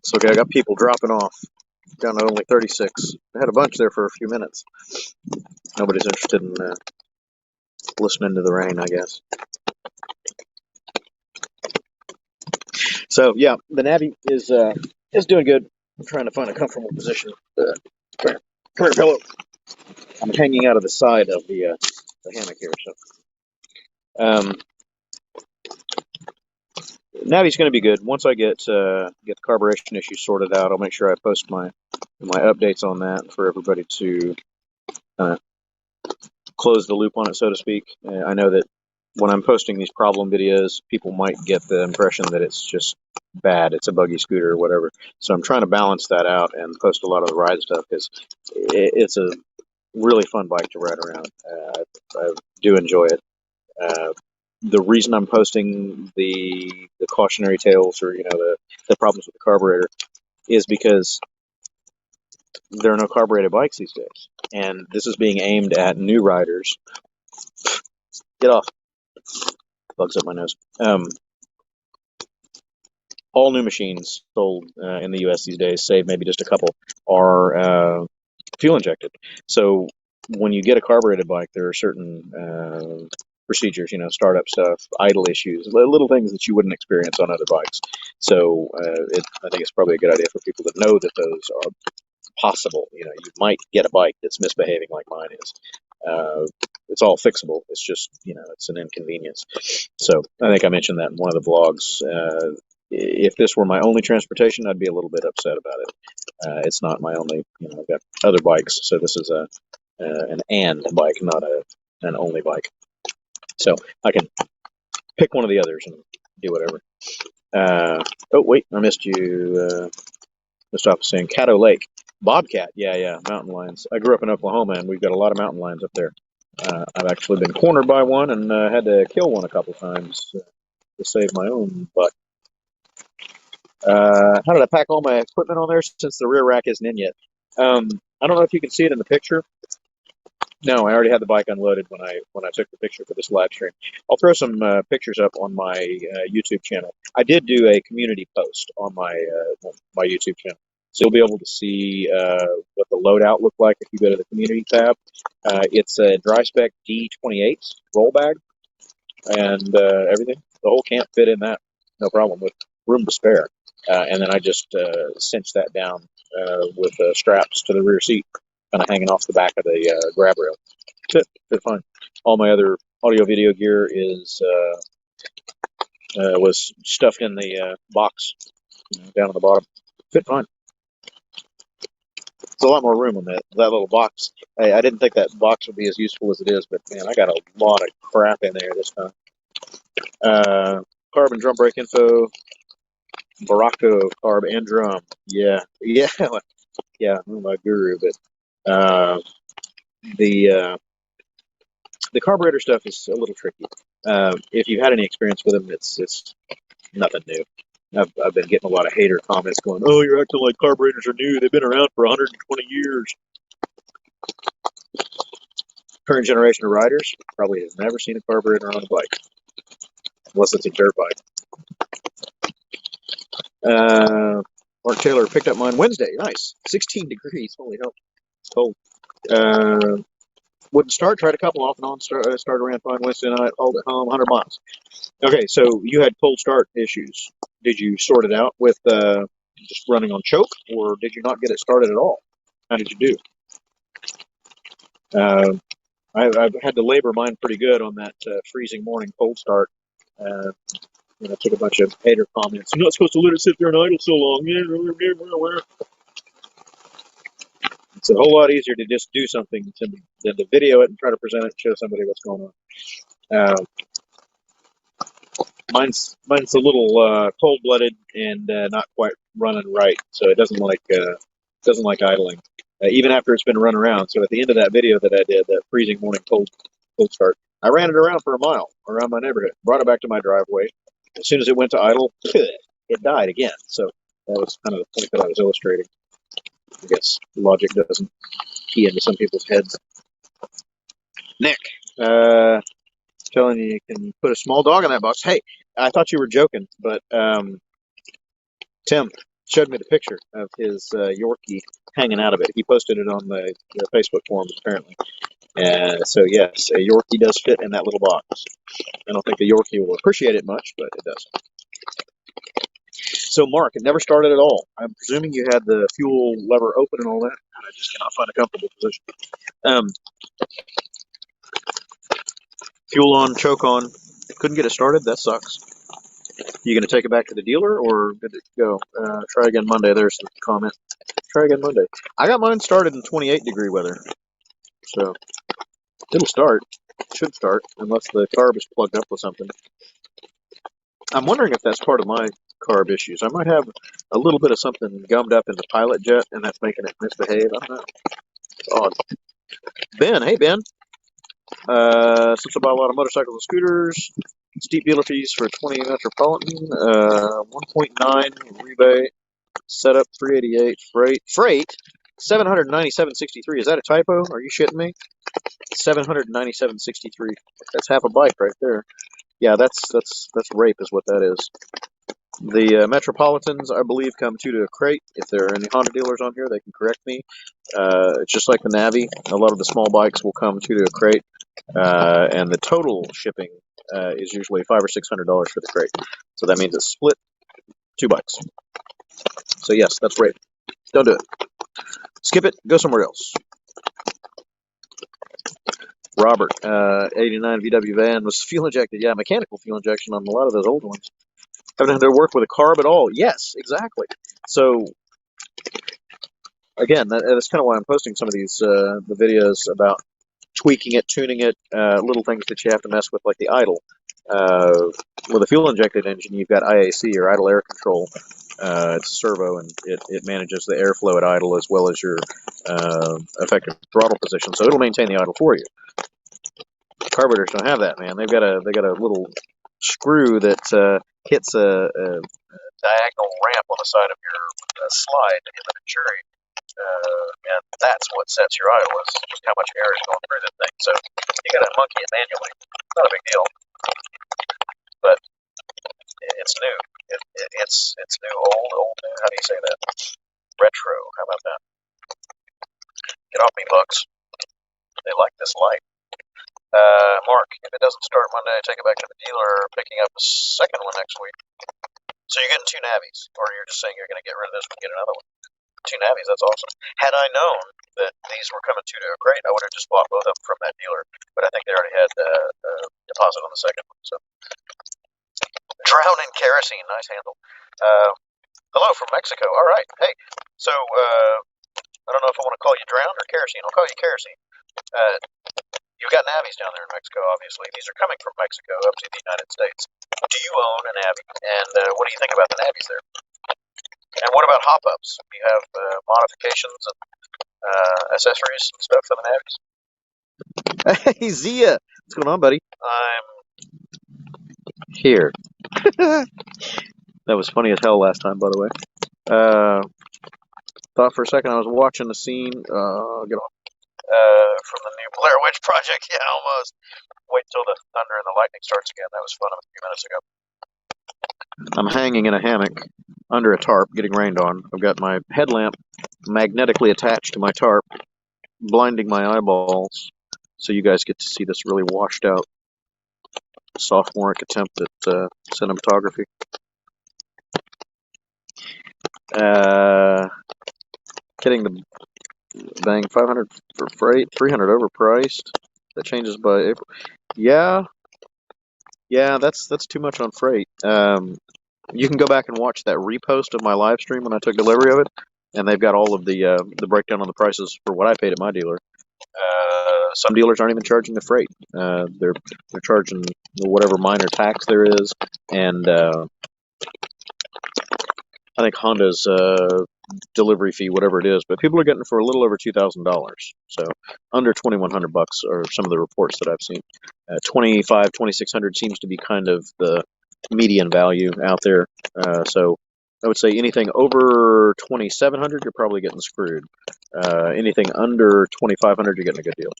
So I got people dropping off down to only 36. I had a bunch there for a few minutes. Nobody's interested in listening to the rain, I guess. So yeah, the Navi is doing good. I'm trying to find a comfortable position. Come here, pillow. I'm hanging out of the side of the hammock here. So Navi's going to be good. Once I get the carburation issues sorted out, I'll make sure I post my updates on that for everybody to close the loop on it, so to speak. I know that when I'm posting these problem videos, people might get the impression that it's just bad, it's a buggy scooter or whatever. So I'm trying to balance that out and post a lot of the ride stuff, because it's a really fun bike to ride around. I do enjoy it. The reason I'm posting the cautionary tales, or the problems with the carburetor, is because there are no carbureted bikes these days, and this is being aimed at new riders. Get off. Bugs up my nose. All new machines sold in the U.S. these days, save maybe just a couple, are fuel injected. So when you get a carbureted bike, there are certain procedures, startup stuff, idle issues, little things that you wouldn't experience on other bikes. So I think it's probably a good idea for people to know that those are possible. You might get a bike that's misbehaving like mine is. It's all fixable. It's just, it's an inconvenience. So I think I mentioned that in one of the vlogs. If this were my only transportation, I'd be a little bit upset about it. It's not my only, I've got other bikes, so this is an and bike, not an only bike. So I can pick one of the others and do whatever. Oh, wait, I missed you. Missed off saying Caddo Lake. Bobcat, yeah, mountain lions. I grew up in Oklahoma, and we've got a lot of mountain lions up there. I've actually been cornered by one and had to kill one a couple times to save my own butt. How did I pack all my equipment on there since the rear rack isn't in yet? I don't know if you can see it in the picture. No, I already had the bike unloaded when I took the picture for this live stream. I'll throw some pictures up on my YouTube channel. I did do a community post on my YouTube channel, so you'll be able to see what the loadout looked like if you go to the community tab. It's a dry spec D28 roll bag, and everything. The whole camp fit in that, no problem, with room to spare. And then I just cinched that down with straps to the rear seat, kind of hanging off the back of the grab rail. Fit fine. All my other audio video gear was stuffed in the box down on the bottom. Fit fine. There's a lot more room in that little box. I didn't think that box would be as useful as it is, but man, I got a lot of crap in there this time. Carbon drum brake info. Baracco carb and drum. Yeah. I'm my guru, but the carburetor stuff is a little tricky. If you've had any experience with them, it's nothing new. I've been getting a lot of hater comments going, "Oh, you're acting like carburetors are new. They've been around for 120 years." Current generation of riders probably has never seen a carburetor on a bike, unless it's a dirt bike. Mark Taylor picked up mine Wednesday. Nice. 16 degrees. Holy hell. It's cold. Wouldn't start. Tried a couple off and on. Start around fine Wednesday night. Hauled it home. 100 miles. Okay, so you had cold start issues. Did you sort it out with just running on choke, or did you not get it started at all? How did you do? I've had to labor mine pretty good on that freezing morning cold start. I took a bunch of hater comments. You're not supposed to let it sit there and idle so long. It's a whole lot easier to just do something than to video it and try to present it and show somebody what's going on. Mine's a little cold-blooded and not quite running right, so it doesn't like idling, even after it's been run around. So at the end of that video that I did, that freezing morning cold start, I ran it around for a mile around my neighborhood, brought it back to my driveway. As soon as it went to idle, it died again. So that was kind of the point that I was illustrating. I guess logic doesn't key into some people's heads. Nick, telling you can put a small dog in that box. Hey, I thought you were joking, but Tim showed me the picture of his Yorkie hanging out of it. He posted it on the Facebook forums, apparently. So, yes, a Yorkie does fit in that little box. I don't think the Yorkie will appreciate it much, but it does. So, Mark, it never started at all. I'm presuming you had the fuel lever open and all that. I just cannot find a comfortable position. Fuel on, choke on. Couldn't get it started. That sucks. You going to take it back to the dealer, or did it go? Try again Monday. There's the comment. Try again Monday. I got mine started in 28-degree weather, so it'll start. It should start, unless the carb is plugged up with something. I'm wondering if that's part of my carb issues. I might have a little bit of something gummed up in the pilot jet, and that's making it misbehave. I don't know. It's odd. Ben, hey Ben. Since I buy a lot of motorcycles and scooters, steep dealer fees for 20 Metropolitan, 1.9 rebate, setup 388, freight 797.63. Is that a typo? Are you shitting me? 797.63. That's half a bike right there. Yeah, that's rape is what that is. The Metropolitans, I believe, come two to a crate. If there are any Honda dealers on here, they can correct me. It's just like the Navi. A lot of the small bikes will come two to a crate, and the total shipping is usually $500 or $600 for the crate. So that means it's split 2 bikes. So yes, that's rape. Don't do it. Skip it. Go somewhere else. Robert, 89 VW van was fuel injected. Yeah, mechanical fuel injection on a lot of those old ones. Haven't had to work with a carb at all. Yes, exactly. So, again, that's kind of why I'm posting some of these the videos about tweaking it, tuning it, little things that you have to mess with, like the idle. With a fuel-injected engine, you've got IAC, or idle air control. It's a servo, and it manages the airflow at idle as well as your effective throttle position, so it'll maintain the idle for you. Carburetors don't have that, man. They got a little screw that hits a diagonal ramp on the side of your slide in the Venturi, and that's what sets your idle, is just how much air is going through the thing. So you got to monkey it manually. It's not a big deal, but it's new. It's new, old. How do you say that? Retro. How about that? Get off me, bugs. They like this light. Mark, if it doesn't start Monday, take it back to the dealer, picking up a second one next week. So you're getting 2 Navis, or you're just saying you're going to get rid of this one and get another one? 2 Navis, that's awesome. Had I known that these were coming 2 to a crate, I would have just bought both of them from that dealer. But I think they already had a deposit on the second one. So, drown in kerosene, nice handle. Hello from Mexico. All right, hey. So I don't know if I want to call you drown or kerosene. I'll call you kerosene. You've got Navis down there in Mexico, obviously. These are coming from Mexico up to the United States. Do you own a Navi? And what do you think about the Navis there? And what about hop-ups? Do you have modifications and accessories and stuff for the Navis? Hey, Zia! What's going on, buddy? I'm here. That was funny as hell last time, by the way. Thought for a second I was watching the scene. Get off. From the new Blair Witch Project. Yeah, almost. Wait till the thunder and the lightning starts again. That was fun a few minutes ago. I'm hanging in a hammock under a tarp, getting rained on. I've got my headlamp magnetically attached to my tarp, blinding my eyeballs, so you guys get to see this really washed out sophomoric attempt at cinematography. Getting the bang 500 for freight, 300 overpriced. That changes by April. Yeah, that's too much on freight. You can go back and watch that repost of my live stream when I took delivery of it, and they've got all of the breakdown on the prices for what I paid at my dealer. Some dealers aren't even charging the freight. They're charging whatever minor tax there is, and I think Honda's delivery fee, whatever it is, but people are getting it for a little over $2,000. So under $2,100 are some of the reports that I've seen. 25, 2,600 seems to be kind of the median value out there. So I would say anything over 2,700, you're probably getting screwed. Anything under 2,500, you're getting a good deal.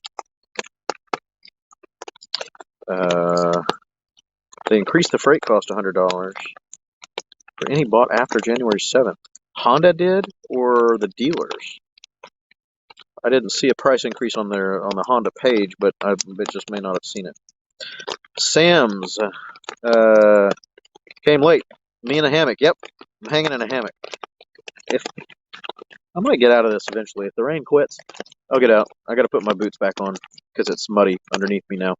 They increased the freight cost $100 for any bought after January 7th. Honda did, or the dealers? I didn't see a price increase on the Honda page, but I just may not have seen it. Sam's came late. Me in a hammock. Yep, I'm hanging in a hammock. If I'm gonna get out of this eventually. If the rain quits, I'll get out. I got to put my boots back on because it's muddy underneath me now.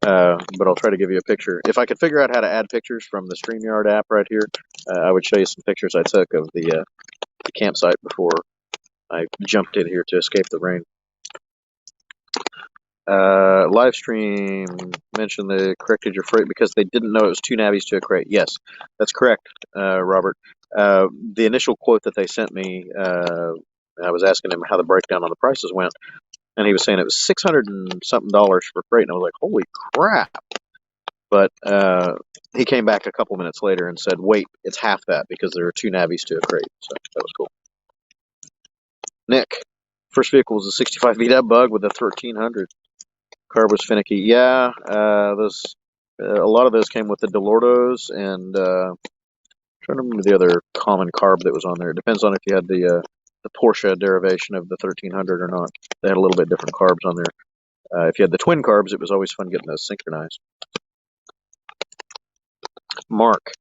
But I'll try to give you a picture. If I could figure out how to add pictures from the StreamYard app right here, I would show you some pictures I took of the campsite before I jumped in here to escape the rain. LiveStream mentioned they corrected your freight because they didn't know it was 2 Navis to a crate. Yes, that's correct, Robert. The initial quote that they sent me, I was asking him how the breakdown on the prices went, and he was saying it was $600 and something for freight, and I was like, holy crap. But he came back a couple minutes later and said, wait, it's half that because there are 2 Navis to a crate. So that was cool. Nick, first vehicle was a 65 VW Bug with a 1300. Carb was finicky. Yeah, those a lot of those came with the Delordos, and I'm trying to remember the other common carb that was on there. It depends on if you had the Porsche derivation of the 1300 or not. They had a little bit different carbs on there. If you had the twin carbs, it was always fun getting those synchronized. Mark,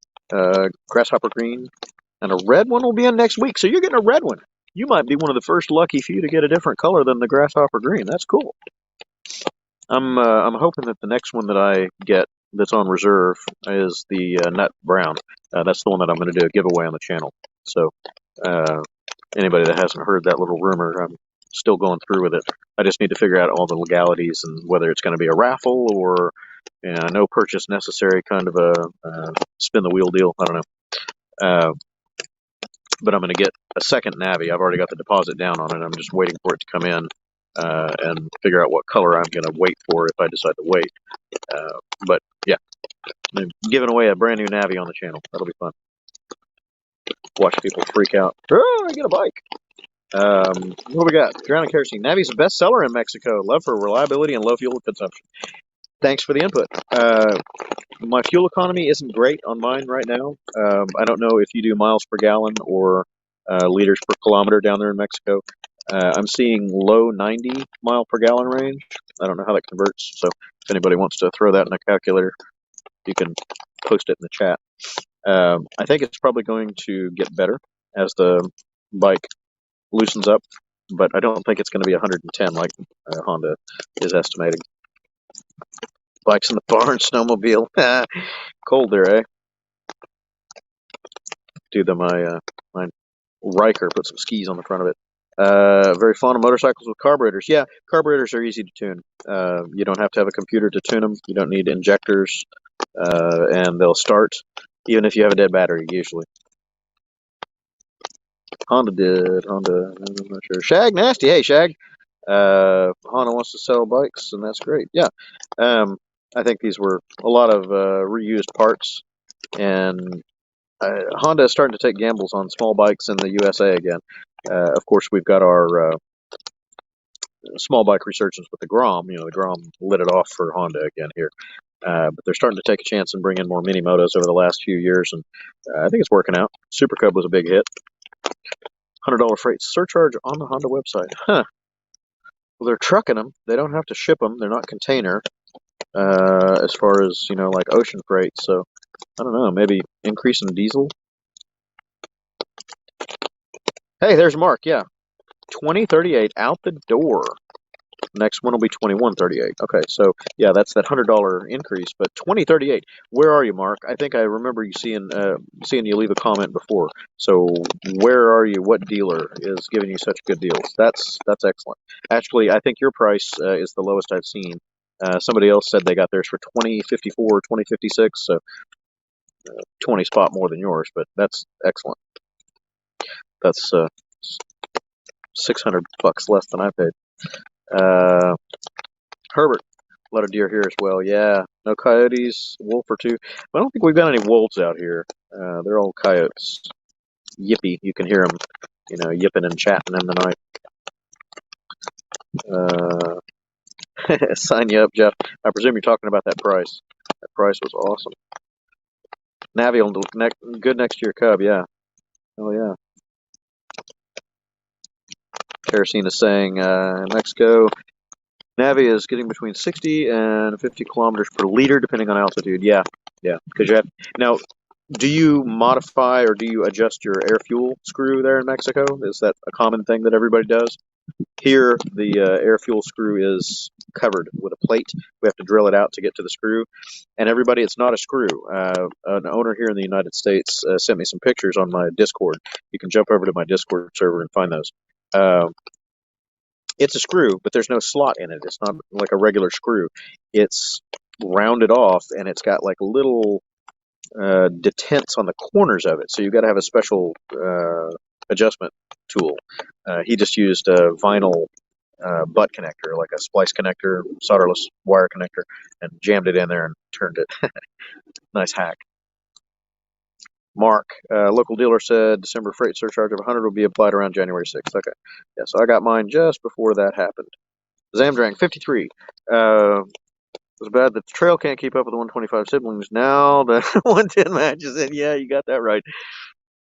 grasshopper green, and a red one will be in next week. So you're getting a red one. You might be one of the first lucky few to get a different color than the grasshopper green. That's cool. I'm hoping that the next one that I get that's on reserve is the nut brown. That's the one that I'm going to do a giveaway on the channel. So anybody that hasn't heard that little rumor, I'm still going through with it. I just need to figure out all the legalities and whether it's going to be a raffle or no purchase necessary kind of a spin the wheel deal. I don't know. But I'm going to get a second Navi. I've already got the deposit down on it. I'm just waiting for it to come in. And figure out what color I'm going to wait for if I decide to wait. But yeah, I'm giving away a brand new Navi on the channel. That'll be fun. Watch people freak out. Oh, I get a bike. What we got? Drowning kerosene. Navi's a bestseller in Mexico. Love for reliability and low fuel consumption. Thanks for the input. My fuel economy isn't great on mine right now. I don't know if you do miles per gallon or liters per kilometer down there in Mexico. I'm seeing low 90 mile per gallon range. I don't know how that converts, so if anybody wants to throw that in a calculator, you can post it in the chat. I think it's probably going to get better as the bike loosens up, but I don't think it's going to be 110 like Honda is estimating. Bikes in the barn, snowmobile. Cold there, eh? Dude, my Riker put some skis on the front of it. Very fond of motorcycles with carburetors. Yeah, carburetors are easy to tune. You don't have to have a computer to tune them. You don't need injectors, and they'll start even if you have a dead battery, usually. Honda did. Honda, I'm not sure. Shag Nasty. Hey, Shag. Honda wants to sell bikes, and that's great. Yeah. I think these were a lot of reused parts, and Honda is starting to take gambles on small bikes in the USA again. Of course, we've got our small bike resurgence with the Grom. You know, the Grom lit it off for Honda again here. But they're starting to take a chance and bring in more mini motos over the last few years, and I think it's working out. Super Cub was a big hit. $100 freight surcharge on the Honda website. Huh. Well, they're trucking them. They don't have to ship them. They're not container as far as, you know, like ocean freight. So, I don't know. Maybe increase in diesel. Hey, there's Mark. Yeah. 2038 out the door. Next one will be $21.38. Okay, so yeah, that's that $100 increase, but $20.38. Where are you, Mark? I think I remember you seeing you leave a comment before. So where are you? What dealer is giving you such good deals? That's excellent. Actually, I think your price is the lowest I've seen. Somebody else said they got theirs for $20.54, $20.56, so 20 spot more than yours, but that's excellent. That's $600 less than I paid. Herbert, a lot of deer here as well. Yeah, no coyotes, wolf or two. I don't think we've got any wolves out here. They're all coyotes. Yippee, you can hear them, yipping and chatting in the night. Sign you up, Jeff. I presume you're talking about that price. That price was awesome. Navi will good next to your cub, yeah. Oh yeah. Kerosene is saying in Mexico, Navi is getting between 60 and 50 kilometers per liter, depending on altitude. Yeah, because you have now. Do you modify or do you adjust your air fuel screw there in Mexico? Is that a common thing that everybody does? Here, the air fuel screw is covered with a plate. We have to drill it out to get to the screw. And everybody, it's not a screw. An owner here in the United States sent me some pictures on my Discord. You can jump over to my Discord server and find those. It's a screw, but there's no slot in it. It's not like a regular screw. It's rounded off, and it's got like little detents on the corners of it. So you've got to have a special adjustment tool. He just used a vinyl butt connector, like a splice connector, solderless wire connector, and jammed it in there and turned it. Nice hack. Mark, local dealer said December freight surcharge of 100 will be applied around January 6th. Okay. Yeah, so I got mine just before that happened. Zamdrang, 53. It was bad that the trail can't keep up with the 125 siblings. Now the 110 matches in. Yeah, you got that right.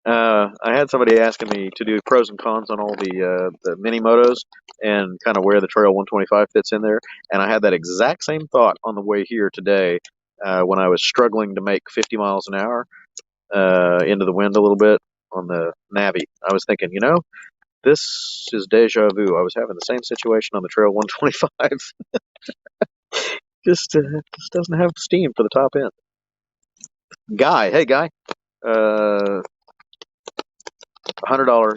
I had somebody asking me to do pros and cons on all the mini motos and kind of where the trail 125 fits in there. And I had that exact same thought on the way here today when I was struggling to make 50 miles an hour into the wind a little bit on the Navi. I was thinking, this is deja vu. I was having the same situation on the trail 125. Just doesn't have steam for the top end. Guy, hey Guy, $100.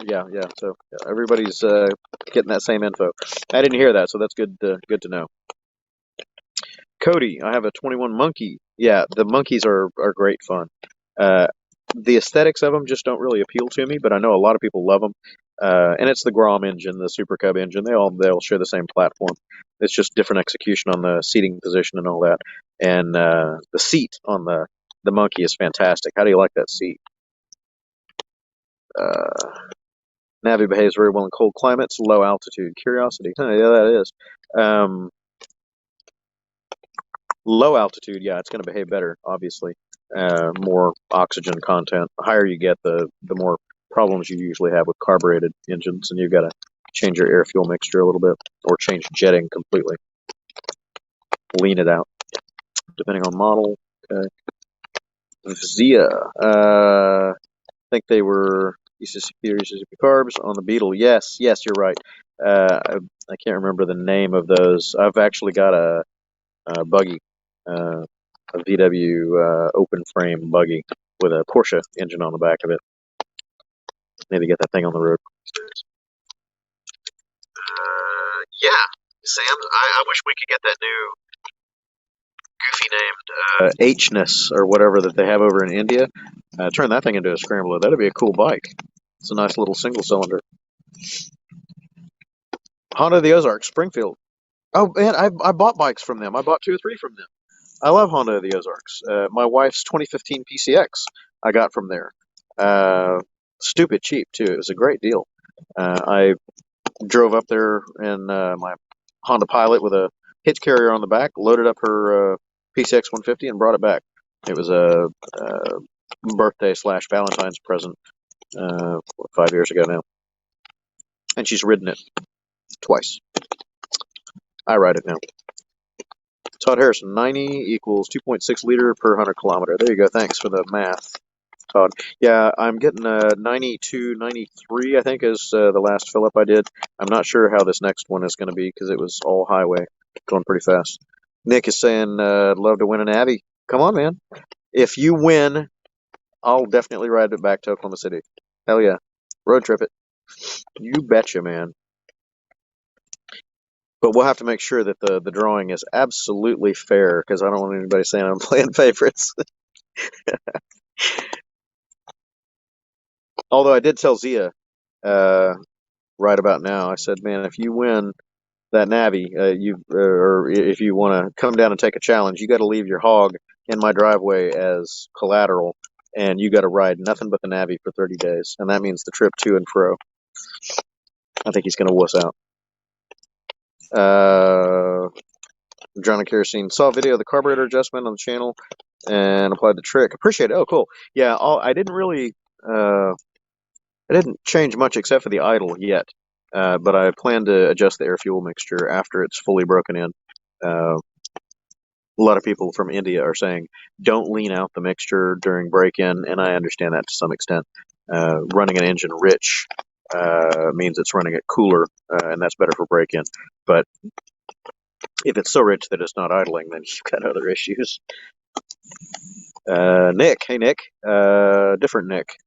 Yeah. So everybody's getting that same info. I didn't hear that, so that's good. Good to know. Cody, I have a 21 Monkey. Yeah, the monkeys are great fun. The aesthetics of them just don't really appeal to me, but I know a lot of people love them. And it's the Grom engine, the Super Cub engine. They'll share the same platform. It's just different execution on the seating position and all that. And the seat on the Monkey is fantastic. How do you like that seat? Navi behaves very well in cold climates, low altitude. Curiosity. Yeah, that is. Low altitude, yeah, it's going to behave better, obviously. More oxygen content. The higher you get, the more problems you usually have with carbureted engines, and you've got to change your air fuel mixture a little bit, or change jetting completely. Lean it out, depending on model. Okay. Zia, I think they were ECCP carbs on the Beetle. Yes, you're right. I can't remember the name of those. I've actually got a buggy, a VW open frame buggy with a Porsche engine on the back of it. Maybe get that thing on the road. Yeah, Sam, I wish we could get that new goofy named H-ness or whatever that they have over in India. Turn that thing into a scrambler. That'd be a cool bike. It's a nice little single cylinder. Honda of the Ozarks, Springfield. Oh man, I bought bikes from them. I bought 2 or 3 from them. I love Honda of the Ozarks. My wife's 2015 PCX I got from there. Stupid cheap too. It was a great deal. I drove up there in my Honda Pilot with a hitch carrier on the back, loaded up her PCX 150, and brought it back. It was a birthday / Valentine's present 5 years ago now, and she's ridden it twice. I ride it now. Todd Harrison, 90 equals 2.6 liter per 100 kilometer. There you go. Thanks for the math. Todd. Yeah, I'm getting 92, 93, I think, is the last fill up I did. I'm not sure how this next one is going to be because it was all highway, going pretty fast. Nick is saying, love to win a Navi. Come on, man. If you win, I'll definitely ride it back to Oklahoma City. Hell yeah. Road trip it. You betcha, man. But we'll have to make sure that the drawing is absolutely fair because I don't want anybody saying I'm playing favorites. Although I did tell Zia right about now, I said, man, if you win that Navi, or if you want to come down and take a challenge, you got to leave your hog in my driveway as collateral, and you got to ride nothing but the Navi for 30 days, and that means the trip to and fro. I think he's going to wuss out. John and Kerosene saw a video of the carburetor adjustment on the channel and applied the trick. Appreciate it. Oh, cool. Yeah, I didn't really, I didn't change much except for the idle yet, but I plan to adjust the air fuel mixture after it's fully broken in. A lot of people from India are saying don't lean out the mixture during break-in, and I understand that to some extent. Running an engine rich means it's running it cooler, and that's better for break-in. But if it's so rich that it's not idling, then you've got other issues. Nick, hey Nick, different Nick.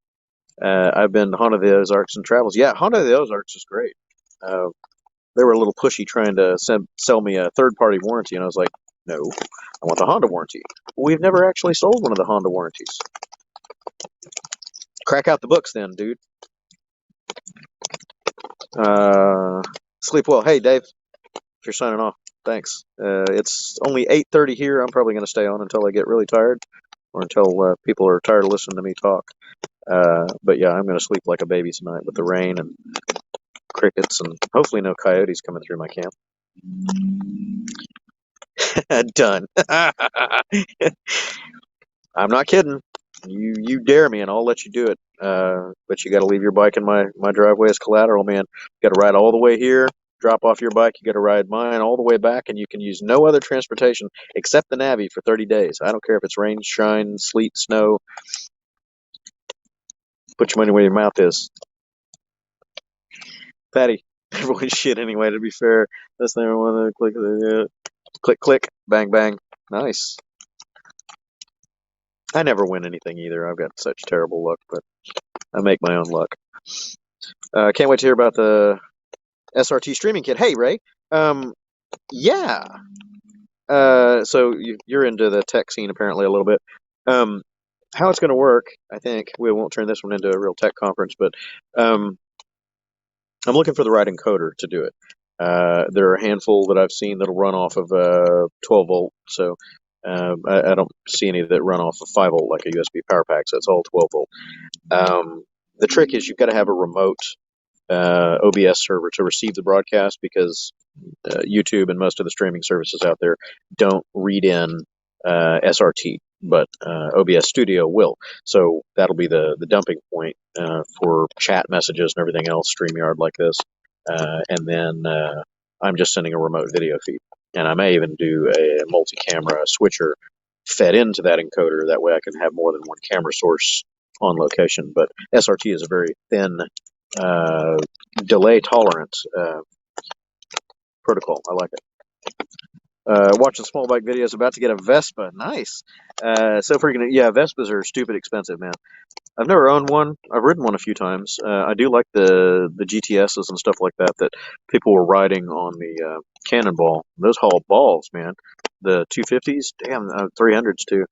I've been to Honda of the Ozarks and Travels. Yeah, Honda of the Ozarks is great. They were a little pushy trying to sell me a third-party warranty, and I was like, no, I want the Honda warranty. We've never actually sold one of the Honda warranties. Crack out the books then, dude. Sleep well. Hey, Dave, if you're signing off, thanks. It's only 8:30 here. I'm probably going to stay on until I get really tired or until people are tired of listening to me talk. But yeah, I'm going to sleep like a baby tonight with the rain and crickets and hopefully no coyotes coming through my camp. Done. I'm not kidding. You dare me and I'll let you do it. But you got to leave your bike in my driveway as collateral, man. You got to ride all the way here, drop off your bike. You got to ride mine all the way back, and you can use no other transportation except the Navi for 30 days. I don't care if it's rain, shine, sleet, snow. Put your money where your mouth is. Patty, everyone's shit anyway, to be fair. That's the number one. Click, click, bang, bang. Nice. I never win anything either. I've got such terrible luck, but I make my own luck. Can't wait to hear about the SRT streaming kit. Hey, Ray. Yeah. So you're into the tech scene apparently a little bit. How it's going to work, I think, we won't turn this one into a real tech conference, but I'm looking for the right encoder to do it. There are a handful that I've seen that'll run off of 12 volt, so I don't see any that run off of 5 volt like a USB power pack, so it's all 12 volt. The trick is you've got to have a remote OBS server to receive the broadcast because YouTube and most of the streaming services out there don't read in SRT, but OBS Studio will. So that'll be the dumping point for chat messages and everything else, StreamYard like this. And then I'm just sending a remote video feed. And I may even do a multi-camera switcher fed into that encoder. That way I can have more than one camera source on location. But SRT is a very thin, delay tolerant protocol. I like it. Watching small bike videos, about to get a Vespa. Nice. So freaking, yeah, Vespas are stupid expensive, man. I've never owned one. I've ridden one a few times. I do like the GTSs and stuff like that people were riding on the Cannonball. Those haul balls, man. The 250s, damn, 300s too.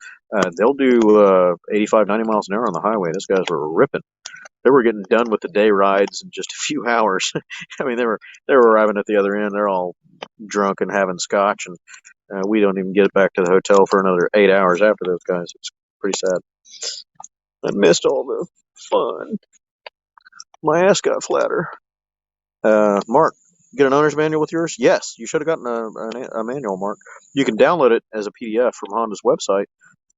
They'll do 85, 90 miles an hour on the highway. Those guys were ripping. They were getting done with the day rides in just a few hours. I mean, they were arriving at the other end. They're all drunk and having scotch, and we don't even get back to the hotel for another 8 hours after those guys. It's pretty sad. I missed all the fun. My ass got flatter. Mark, get an owner's manual with yours? Yes, you should have gotten a manual, Mark. You can download it as a PDF from Honda's website,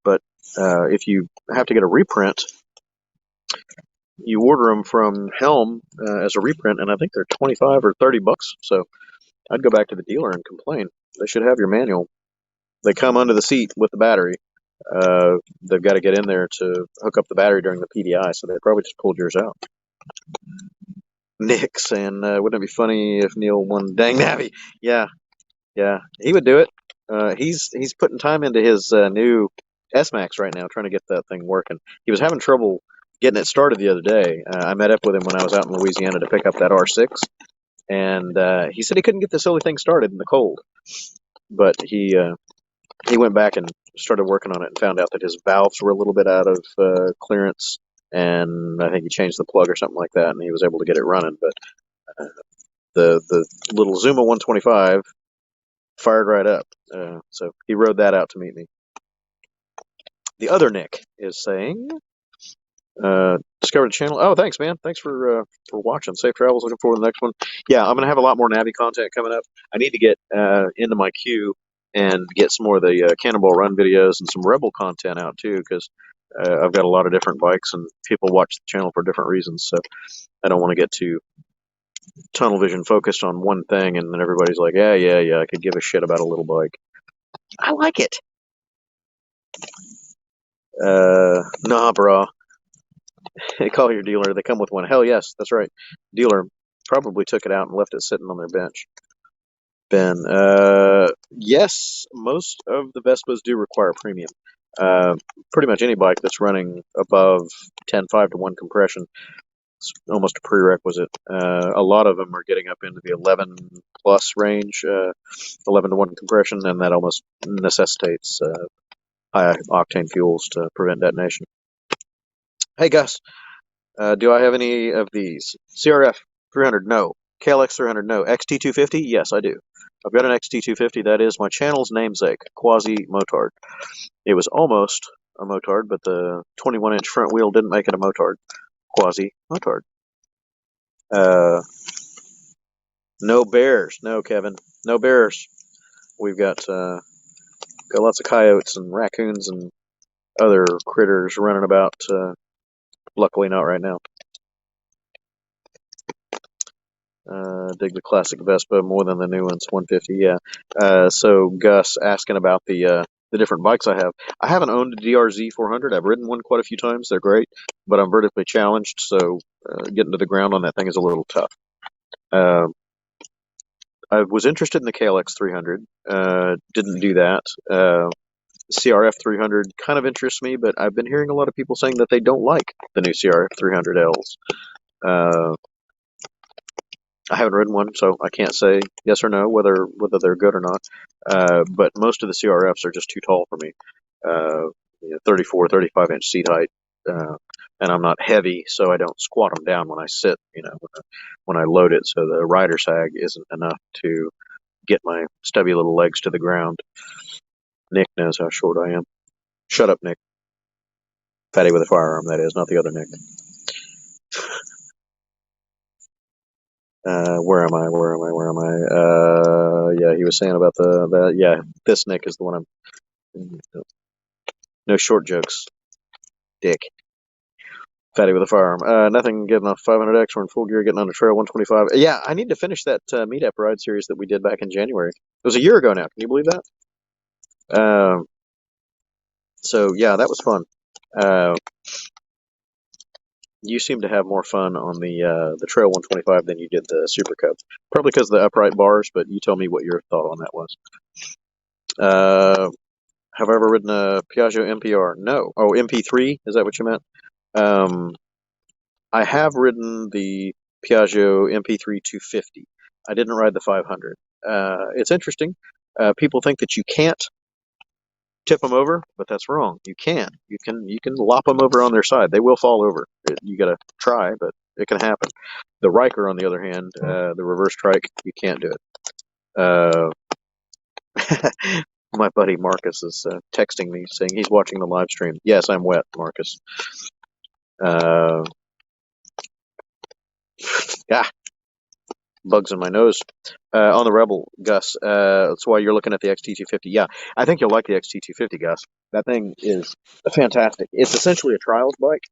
but if you have to get a reprint, you order them from Helm as a reprint, and I think they're 25 or 30 bucks. So I'd go back to the dealer and complain. They should have your manual. They come under the seat with the battery. they've got to get in there to hook up the battery during the PDI, so they probably just pulled yours out. Nick saying, wouldn't it be funny if Neil won dang Navi? Yeah, he would do it. He's putting time into his new S-Max right now, trying to get that thing working. He was having trouble getting it started the other day. I met up with him when I was out in Louisiana to pick up that R6, and he said he couldn't get the silly thing started in the cold. But he went back and started working on it and found out that his valves were a little bit out of clearance, and I think he changed the plug or something like that, and he was able to get it running. But the little Zuma 125 fired right up. So he rode that out to meet me. The other Nick is saying, discovered the channel. Oh, thanks, man. Thanks for watching. Safe travels. Looking forward to the next one. Yeah, I'm going to have a lot more Navi content coming up. I need to get into my queue and get some more of the Cannonball Run videos and some Rebel content out, too, because I've got a lot of different bikes, and people watch the channel for different reasons, so I don't want to get too tunnel vision focused on one thing, and then everybody's like, yeah, I could give a shit about a little bike. I like it. Nah, bro. Call your dealer. They come with one. Hell yes, that's right. Dealer probably took it out and left it sitting on their bench. Ben, yes, most of the Vespas do require premium. Pretty much any bike that's running above 10.5 to 1 compression is almost a prerequisite. A lot of them are getting up into the 11 plus range, 11 to 1 compression, and that almost necessitates high octane fuels to prevent detonation. Hey, Gus. Do I have any of these? CRF 300, no. KLX 300, no. XT250, yes, I do. I've got an XT250. That is my channel's namesake, quasi-motard. It was almost a motard, but the 21-inch front wheel didn't make it a motard. Quasi-motard. No bears. No, Kevin. No bears. We've got lots of coyotes and raccoons and other critters running about. Luckily not right now. Dig the classic Vespa more than the new ones. 150, yeah. So Gus asking about the different bikes I have. I haven't owned a DRZ 400. I've ridden one quite a few times. They're great, but I'm vertically challenged, so getting to the ground on that thing is a little tough. I was interested in the KLX 300. Didn't do that. CRF 300 kind of interests me, but I've been hearing a lot of people saying that they don't like the new CRF 300Ls. I haven't ridden one, so I can't say yes or no whether they're good or not. But most of the CRFs are just too tall for me. 34, 35-inch seat height, and I'm not heavy, so I don't squat them down when I sit. When I load it, so the rider sag isn't enough to get my stubby little legs to the ground. Nick knows how short I am. Shut up, Nick. Fatty with a firearm, that is, not the other Nick. Where am I? Yeah, he was saying about yeah, this Nick is the one I'm. No short jokes, Dick. Fatty with a firearm. Nothing getting off 500X. We're in full gear getting on the trail 125. Yeah, I need to finish that meetup ride series that we did back in January. It was a year ago now. Can you believe that? So yeah, that was fun. You seem to have more fun on the Trail 125 than you did the Super Cub. Probably because of the upright bars, but you tell me what your thought on that was. Have I ever ridden a Piaggio MPR? No. Oh, MP3? Is that what you meant? I have ridden the Piaggio MP3 250. I didn't ride the 500. It's interesting. People think that you can't tip them over, but that's wrong. You can. You can lop them over on their side. They will fall over. You got to try, but it can happen. The Riker, on the other hand, the reverse trike, you can't do it. My buddy Marcus is texting me saying he's watching the live stream. Yes, I'm wet, Marcus. Bugs in my nose. On the Rebel, Gus. That's why you're looking at the XT250. Yeah, I think you'll like the XT250, Gus. That thing is fantastic. It's essentially a trials bike.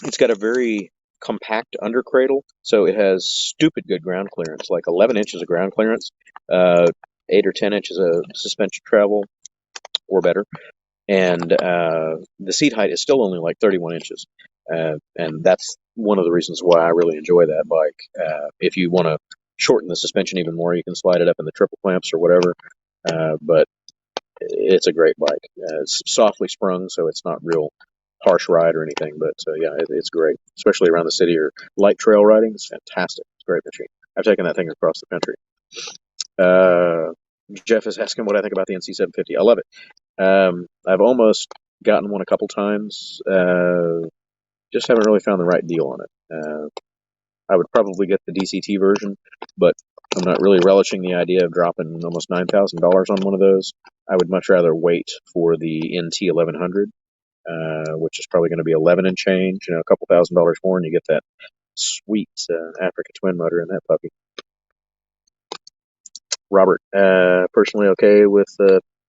It's got a very compact undercradle, so it has stupid good ground clearance, like 11 inches of ground clearance, 8 or 10 inches of suspension travel. or better, and the seat height is still only like 31 inches, and that's one of the reasons why I really enjoy that bike. If you want to shorten the suspension even more, you can slide it up in the triple clamps or whatever, but it's a great bike. It's softly sprung, so it's not real harsh ride or anything, but yeah, it's great, especially around the city or light trail riding. It's fantastic. It's a great machine. I've taken that thing across the country. Jeff is asking what I think about the NC750. I love it. I've almost gotten one a couple times. Just haven't really found the right deal on it. I would probably get the DCT version, but I'm not really relishing the idea of dropping almost $9,000 on one of those. I would much rather wait for the NT 1100, which is probably going to be 11 and change, a couple $1,000s more, and you get that sweet Africa Twin motor in that puppy. Robert, personally okay with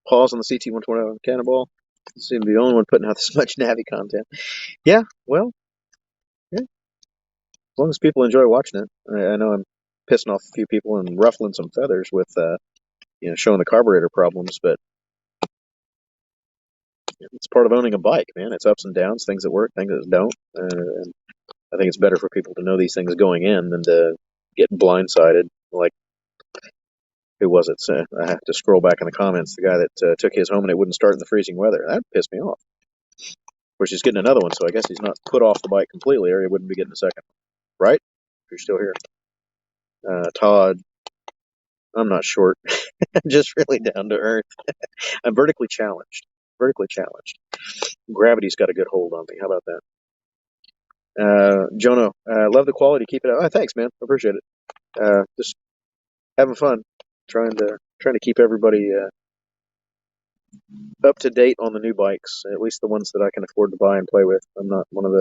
pause on the CT120 on Cannonball. Seem to be the only one putting out this much Navi content. Yeah, well, yeah. As long as people enjoy watching it. I know I'm pissing off a few people and ruffling some feathers with showing the carburetor problems, but it's part of owning a bike, man. It's ups and downs, things that work, things that don't. And I think it's better for people to know these things going in than to get blindsided. Like, who was it? I have to scroll back in the comments. The guy that took his home and it wouldn't start in the freezing weather. That pissed me off. Of course, he's getting another one, so I guess he's not put off the bike completely, or he wouldn't be getting a second. Right? If you're still here. Todd, I'm not short. I'm just really down to earth. I'm vertically challenged. Vertically challenged. Gravity's got a good hold on me. How about that? Jono, love the quality. Keep it up. Oh, thanks, man. I appreciate it. Just having fun. Trying to keep everybody up to date on the new bikes, at least the ones that I can afford to buy and play with. I'm not one of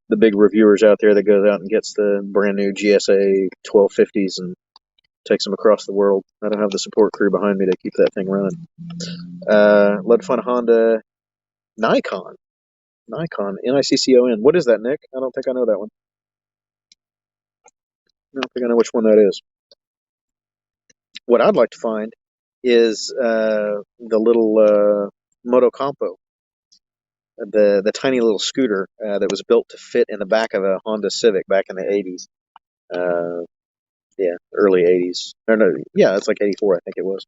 the big reviewers out there that goes out and gets the brand new GSA 1250s and takes them across the world. I don't have the support crew behind me to keep that thing running. Lead Fun Honda Nikon, Niccon. What is that, Nick? I don't think I know that one. I don't think I know which one that is. What I'd like to find is the little Moto-campo, the tiny little scooter that was built to fit in the back of a Honda Civic back in the 80s. Yeah, early 80s. Or no, yeah, it's like 84, I think it was.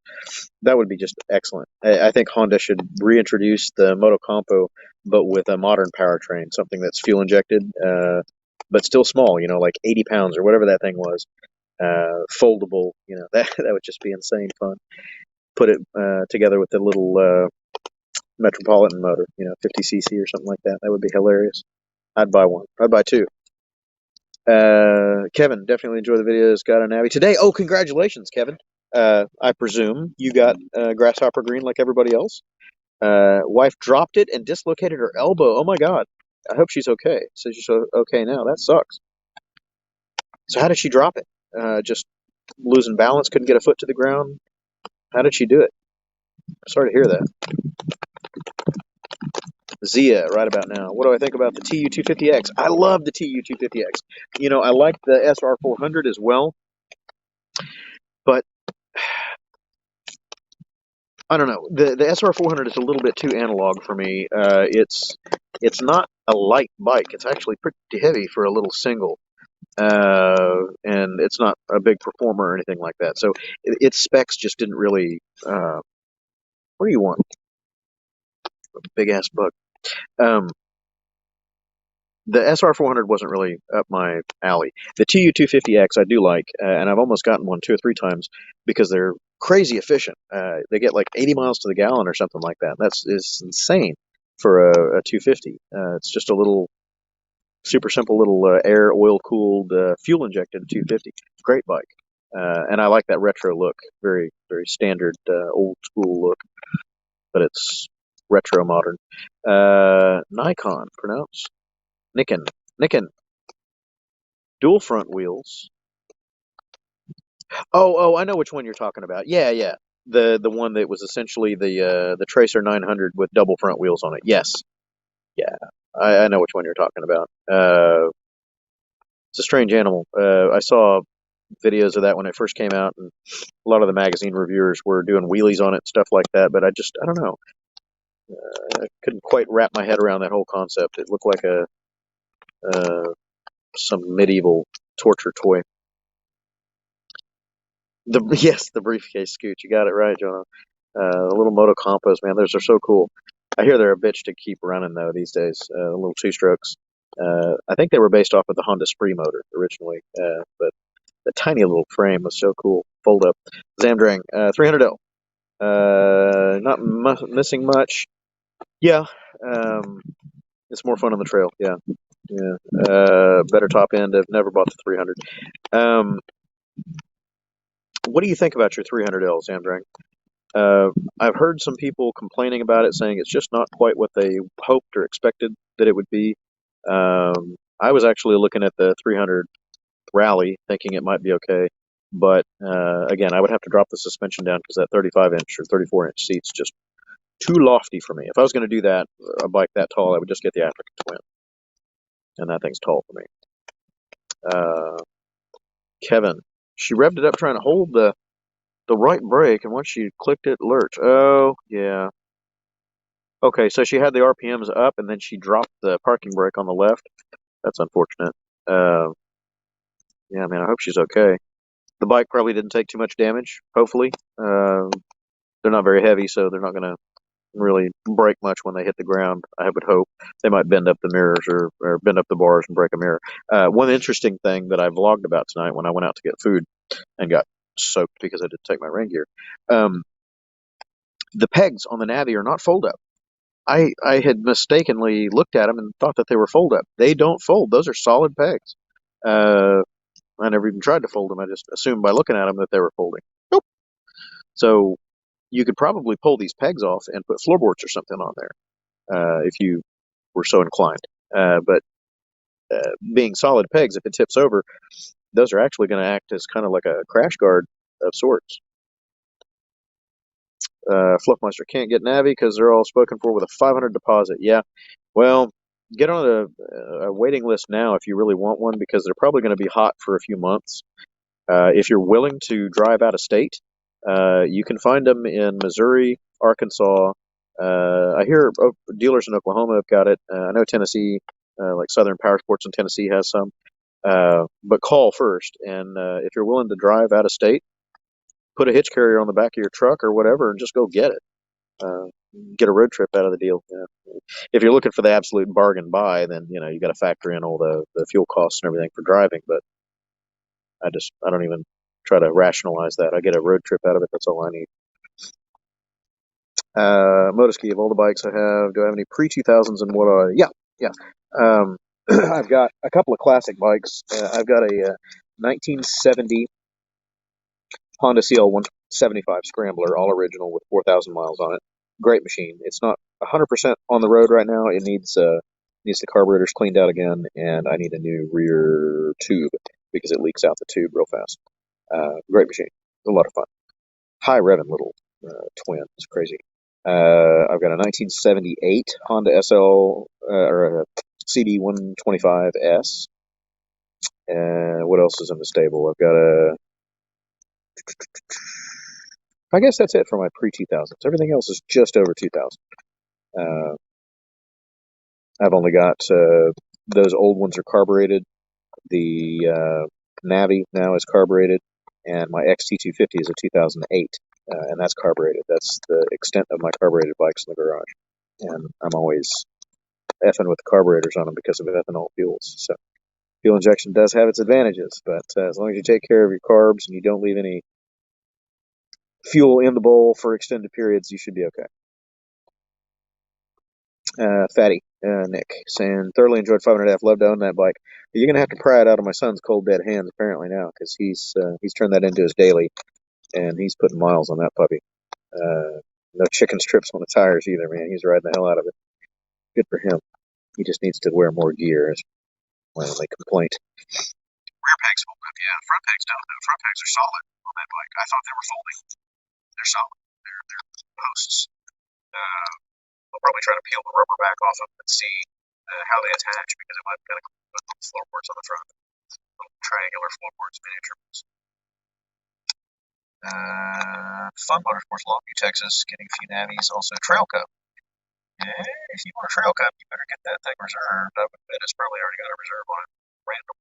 That would be just excellent. I think Honda should reintroduce the Moto-campo, but with a modern powertrain, something that's fuel injected, but still small, like 80 pounds or whatever that thing was. Foldable, that would just be insane fun. Put it together with the little Metropolitan motor, 50cc or something like that. That would be hilarious. I'd buy one. I'd buy two. Kevin, definitely enjoy the videos. Got a Navi today. Oh, congratulations, Kevin. I presume you got grasshopper green like everybody else. Wife dropped it and dislocated her elbow. Oh my God. I hope she's okay. Says she's okay now. That sucks. So how did she drop it? Just losing balance, couldn't get a foot to the ground. How did she do it? Sorry to hear that. Zia, right about now. What do I think about the TU250X? I love the TU250X. I like the SR400 as well, but I don't know. The SR400 is a little bit too analog for me. It's not a light bike. It's actually pretty heavy for a little single, and it's not a big performer or anything like that. So its specs just didn't really. What do you want? Big ass bug. The SR400 wasn't really up my alley. The TU250X I do like, and I've almost gotten one 2 or 3 times because they're crazy efficient. They get like 80 miles to the gallon or something like that. Is insane for a 250. It's just a little super simple little air oil cooled fuel injected 250. Great bike, and I like that retro look. Very very standard old school look, but it's retro modern. Nikon pronounced. Nikon, dual front wheels. Oh, I know which one you're talking about. Yeah. The one that was essentially the Tracer 900 with double front wheels on it. Yes. Yeah. I know which one you're talking about. It's a strange animal. I saw videos of that when it first came out, and a lot of the magazine reviewers were doing wheelies on it and stuff like that, but I don't know. I couldn't quite wrap my head around that whole concept. It looked like some medieval torture toy. Yes, the briefcase scoot. You got it right, John. The little moto compos, man, those are so cool. I hear they're a bitch to keep running though these days. The little two strokes. I think they were based off of the Honda Spree motor originally, but the tiny little frame was so cool. Fold up. Zamdrang, 300L. Not missing much. Yeah, it's more fun on the trail. Yeah, yeah. Better top end. I've never bought the 300. Um, what do you think about your 300L, Zamdrang? I've heard some people complaining about it, saying it's just not quite what they hoped or expected that it would be. I was actually looking at the 300 Rally, thinking it might be okay, but again, I would have to drop the suspension down because that 35-inch or 34-inch seat's just too lofty for me. If I was going to do that, a bike that tall, I would just get the African Twin, and that thing's tall for me. Kevin, she revved it up trying to hold the right brake, and once she clicked it, lurch. Oh, yeah. Okay, so she had the RPMs up, and then she dropped the parking brake on the left. That's unfortunate. Yeah, man, I hope she's okay. The bike probably didn't take too much damage, hopefully. They're not very heavy, so they're not going to really break much when they hit the ground, I would hope. They might bend up the mirrors or bend up the bars and break a mirror. One interesting thing that I vlogged about tonight when I went out to get food and got soaked because I didn't take my rain gear. The pegs on the Navi are not fold up. I had mistakenly looked at them and thought that they were fold up. They don't fold. Those are solid pegs. I never even tried to fold them. I just assumed by looking at them that they were folding. Nope. So you could probably pull these pegs off and put floorboards or something on there if you were so inclined. But being solid pegs, if it tips over, those are actually going to act as kind of like a crash guard of sorts. Fluffmeister can't get Navi because they're all spoken for with a 500 deposit. Yeah, well, get on a waiting list now if you really want one because they're probably going to be hot for a few months. If you're willing to drive out of state, you can find them in Missouri, Arkansas. I hear dealers in Oklahoma have got it. I know Tennessee, like Southern Power Sports in Tennessee has some. But call first, and if you're willing to drive out of state, put a hitch carrier on the back of your truck or whatever, and just go get it. Uh, get a road trip out of the deal. Yeah. If you're looking for the absolute bargain buy, then you got to factor in all the fuel costs and everything for driving. But I don't even try to rationalize that. I get a road trip out of it. That's all I need. Motoski, of all the bikes I have, do I have any pre-2000s and what yeah. I've got a couple of classic bikes. I've got a 1970 Honda CL 175 Scrambler, all original with 4,000 miles on it. Great machine. It's not 100% on the road right now. It needs the carburetors cleaned out again, and I need a new rear tube because it leaks out the tube real fast. Great machine. It's a lot of fun. High revving little twin. It's crazy. I've got a 1978 Honda SL or a CD 125S. What else is in the stable? I've got I guess that's it for my pre-2000s. Everything else is just over 2000. I've only got those old ones are carbureted. The Navi now is carbureted, and my XT250 is a 2008, and that's carbureted. That's the extent of my carbureted bikes in the garage, and I'm always effing with the carburetors on them because of ethanol fuels. So fuel injection does have its advantages, but as long as you take care of your carbs and you don't leave any fuel in the bowl for extended periods, you should be okay. Fatty Nick saying thoroughly enjoyed 500F. Love to own that bike. You're gonna have to pry it out of my son's cold dead hands apparently now because he's turned that into his daily, and he's putting miles on that puppy. No chicken strips on the tires either, man. He's riding the hell out of it. Good for him. He just needs to wear more gear. Is my only complaint. Rear pegs hold up, yeah. Front pegs don't. No, front pegs are solid on that bike. I thought they were folding. They're solid. They're posts. I'll probably try to peel the rubber back off of them and see how they attach because it might be kind of put floorboards on the front. Little triangular floorboards, miniature ones. Fun Motorsports, Longview, Texas, getting a few Navis. Also, Trailco. If you want a trail cup, you better get that thing reserved. I would bet it's probably already got a reserve on it. Random.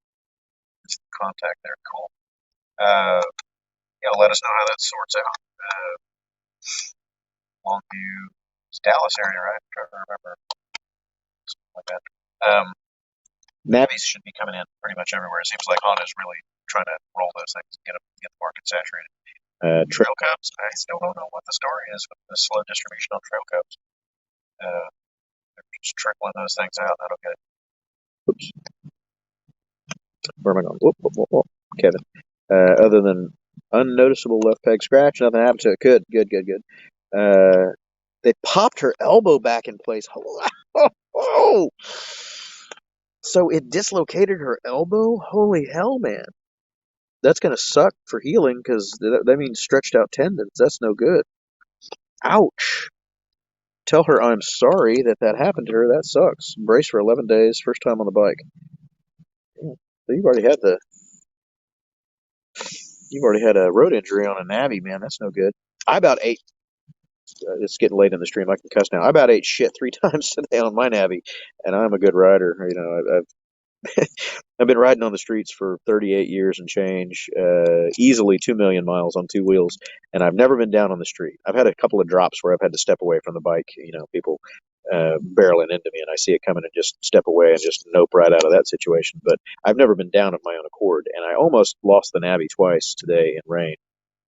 Just contact there. Cool. Yeah, let us know how that sorts out. Longview, it's Dallas area, right? I'm trying to remember. Something like that. Navis should be coming in pretty much everywhere. It seems like Honda's really trying to roll those things and get the market saturated. Trail cups, I still don't know what the story is with the slow distribution on trail cups. They're just trickling those things out. I don't get it. Oops. Where am I going? Whoop. Kevin. Other than unnoticeable left peg scratch, nothing happened to it. Good. They popped her elbow back in place. Oh! So it dislocated her elbow? Holy hell, man. That's going to suck for healing because that means stretched out tendons. That's no good. Ouch. Tell her I'm sorry that happened to her. That sucks. Brace for 11 days. First time on the bike. Yeah. So you've already had a road injury on a Navi, man. That's no good. I about ate. It's getting late in the stream. I can cuss now. I about ate shit 3 times today on my Navi, and I'm a good rider. You know, I've been riding on the streets for 38 years and change, easily 2 million miles on 2 wheels, and I've never been down on the street. I've had a couple of drops where I've had to step away from the bike. You know, people barreling into me, and I see it coming and just step away and just nope right out of that situation. But I've never been down of my own accord, and I almost lost the Navi twice today in rain.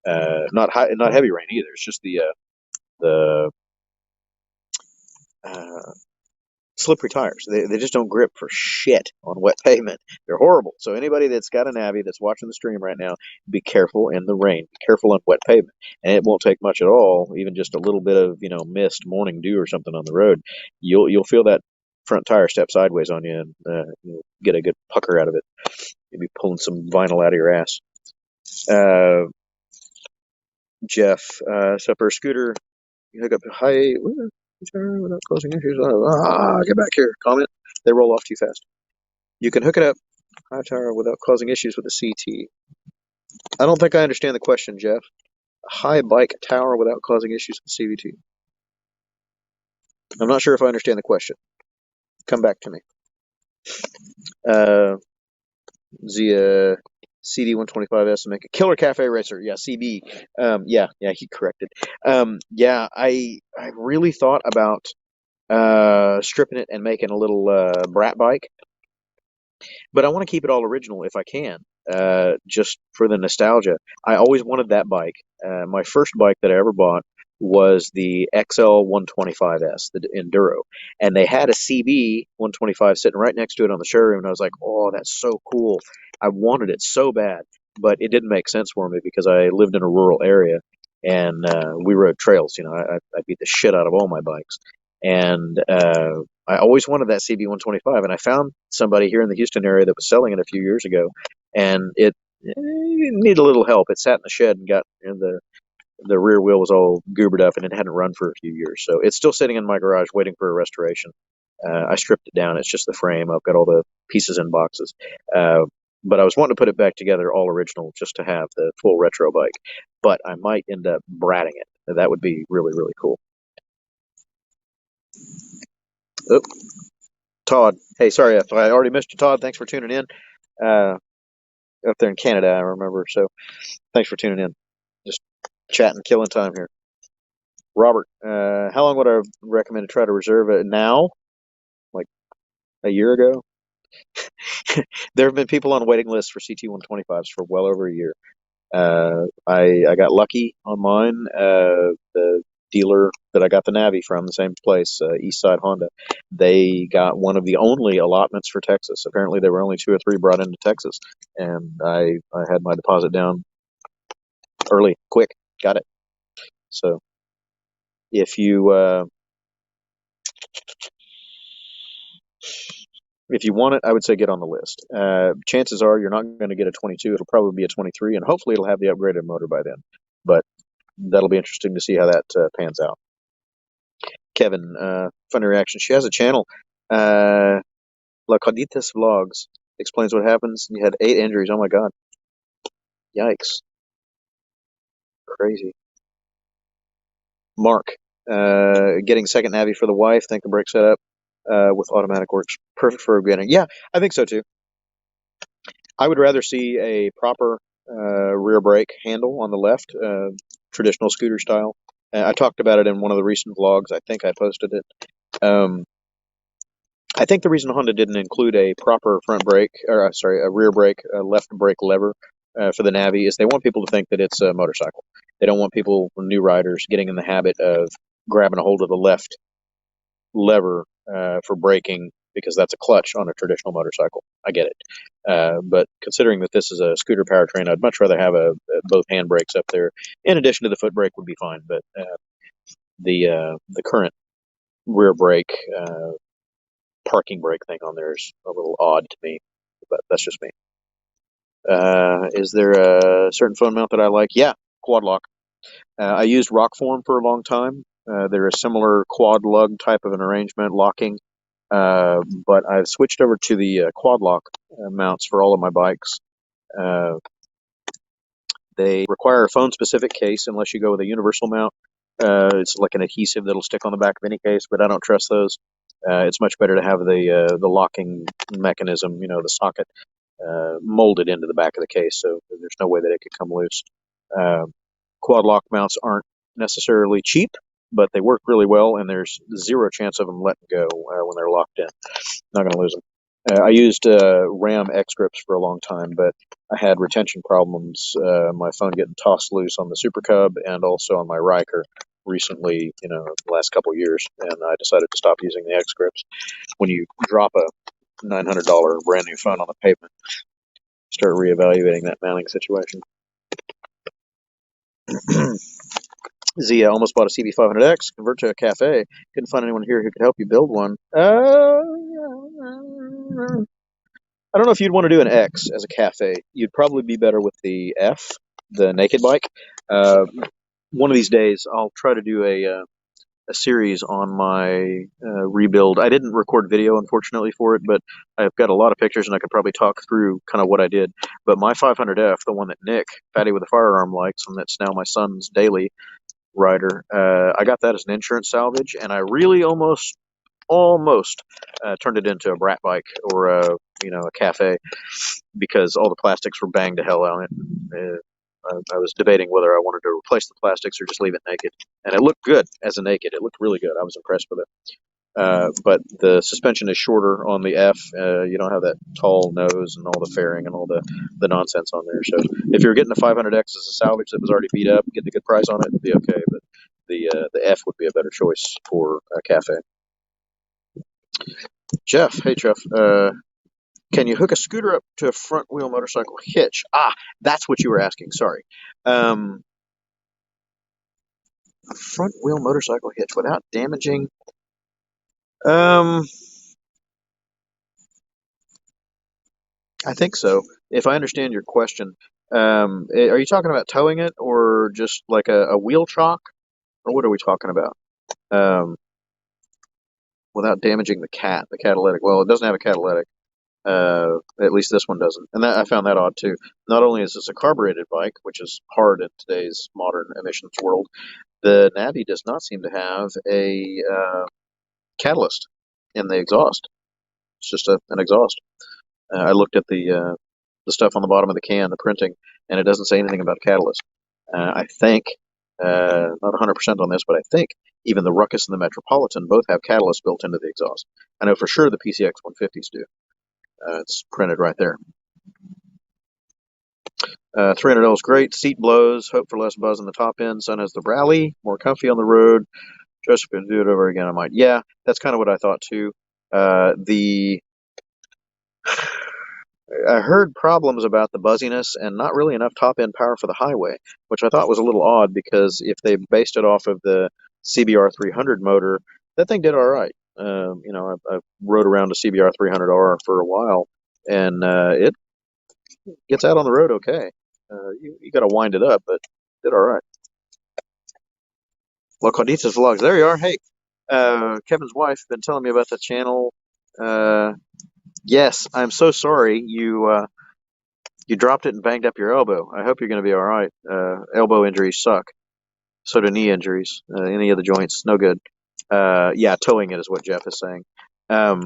Not heavy rain either. It's just the slippery tires. They just don't grip for shit on wet pavement. They're horrible. So anybody that's got a Navi that's watching the stream right now, be careful in the rain. Be careful on wet pavement. And it won't take much at all, even just a little bit of, mist, morning dew or something on the road. You'll feel that front tire step sideways on you and you'll get a good pucker out of it. You'll be pulling some vinyl out of your ass. Jeff, so for a scooter, you hook up a high without causing issues. Get back here. Comment. They roll off too fast. You can hook it up high tower without causing issues with the CT. I don't think I understand the question, Jeff. A high bike tower without causing issues with CVT. I'm not sure if I understand the question. Come back to me. Zia CD125S to make a killer cafe racer. Yeah, CB. Yeah, he corrected. Yeah, I really thought about stripping it and making a little brat bike, but I want to keep it all original if I can, just for the nostalgia. I always wanted that bike. My first bike that I ever bought was the XL 125S, the Enduro, and they had a CB 125 sitting right next to it on the showroom, and I was like, oh, that's so cool. I wanted it so bad, but it didn't make sense for me because I lived in a rural area, and we rode trails. I beat the shit out of all my bikes, and I always wanted that CB 125, and I found somebody here in the Houston area that was selling it a few years ago, and it needed a little help. It sat in the shed and got the rear wheel was all goobered up, and it hadn't run for a few years. So it's still sitting in my garage waiting for a restoration. I stripped it down. It's just the frame. I've got all the pieces in boxes. But I was wanting to put it back together all original just to have the full retro bike. But I might end up bratting it. That would be really, really cool. Oh, Todd. Hey, sorry if I already missed you, Todd. Thanks for tuning in. Up there in Canada, I remember. So thanks for tuning in. Just chatting, killing time here. Robert, how long would I recommend to try to reserve it now? Like a year ago? There have been people on waiting lists for CT 125s for well over a year. I got lucky on mine. The dealer that I got the Navi from, the same place, Eastside Honda, they got one of the only allotments for Texas. Apparently, there were only 2 or 3 brought into Texas, and I had my deposit down early, quick, got it. So if you want it, I would say get on the list. Chances are you're not going to get a 22. It'll probably be a 23, and hopefully it'll have the upgraded motor by then. But that'll be interesting to see how that pans out. Kevin, funny reaction. She has a channel, La Coditas Vlogs. Explains what happens. You had 8 injuries. Oh my God. Yikes. Crazy. Mark, Getting second Navi for the wife. Think the brake setup with automatic works perfect for a beginner. Yeah, I think so too. I would rather see a proper rear brake handle on the left, traditional scooter style. I talked about it in one of the recent vlogs. I think I posted it. Um, I think the reason Honda didn't include a proper front brake, or sorry, a rear brake, left brake lever for the Navi is they want people to think that it's a motorcycle. They don't want people, new riders, getting in the habit of grabbing a hold of the left lever for braking because that's a clutch on a traditional motorcycle. I get it. But considering that this is a scooter powertrain, I'd much rather have both hand brakes up there. In addition to the foot brake would be fine, but the current rear brake parking brake thing on there is a little odd to me, but that's just me. Is there a certain phone mount that I like? Yeah, quad lock. I used Rockform for a long time. They're a similar quad lug type of an arrangement, locking. But I've switched over to the quad lock mounts for all of my bikes. They require a phone specific case unless you go with a universal mount. It's like an adhesive that'll stick on the back of any case, but I don't trust those. It's much better to have the locking mechanism, the socket, molded into the back of the case, so there's no way that it could come loose. Quad lock mounts aren't necessarily cheap, but they work really well, and there's zero chance of them letting go when they're locked in. Not going to lose them. I used RAM X grips for a long time, but I had retention problems. My phone getting tossed loose on the Super Cub and also on my Riker recently, the last couple of years, and I decided to stop using the X grips. When you drop a $900 brand new phone on the pavement, start reevaluating that mounting situation. Zia almost bought a CB500X, convert to a cafe. Couldn't find anyone here who could help you build one. I don't know if you'd want to do an X as a cafe. You'd probably be better with the F, the naked bike. One of these days, I'll try to do a series on my rebuild. I didn't record video, unfortunately, for it, but I've got a lot of pictures, and I could probably talk through kind of what I did. But my 500F, the one that Nick, Fatty with a Firearm, likes, and that's now my son's daily rider, I got that as an insurance salvage, and I really almost turned it into a brat bike or a cafe because all the plastics were banged to hell on it. I was debating whether I wanted to replace the plastics or just leave it naked, and it looked good as a naked. It looked really good. I was impressed with it. But the suspension is shorter on the F. You don't have that tall nose and all the fairing and all the nonsense on there. So if you're getting a 500X as a salvage that was already beat up, getting a good price on it, it'd be okay. But the F would be a better choice for a cafe. Jeff, hey Jeff, can you hook a scooter up to a front wheel motorcycle hitch? Ah, that's what you were asking. Sorry. A front wheel motorcycle hitch without damaging. I think so. If I understand your question, are you talking about towing it or just like a wheel chock, or what are we talking about? Without damaging the catalytic. Well, it doesn't have a catalytic. At least this one doesn't, and I found that odd too. Not only is this a carbureted bike, which is hard in today's modern emissions world, the Navi does not seem to have a catalyst in the exhaust. It's just an exhaust. I looked at the stuff on the bottom of the can, the printing, and it doesn't say anything about catalyst. I think, not 100% on this, but I think even the Ruckus and the Metropolitan both have catalyst built into the exhaust. I know for sure the PCX 150s do. It's printed right there. $300 great. Seat blows. Hope for less buzz in the top end. Sun has the rally. More comfy on the road. Just going to do it over again. I might. Yeah, that's kind of what I thought too. I heard problems about the buzziness and not really enough top end power for the highway, which I thought was a little odd because if they based it off of the CBR 300 motor, that thing did all right. I rode around a CBR 300R for a while, and it gets out on the road okay. You got to wind it up, but did all right. Well, Condita's vlogs. There you are. Hey, Kevin's wife been telling me about the channel. Yes, I'm so sorry you dropped it and banged up your elbow. I hope you're going to be all right. Elbow injuries suck. So do knee injuries. Any of the joints, no good. Yeah, towing it is what Jeff is saying. I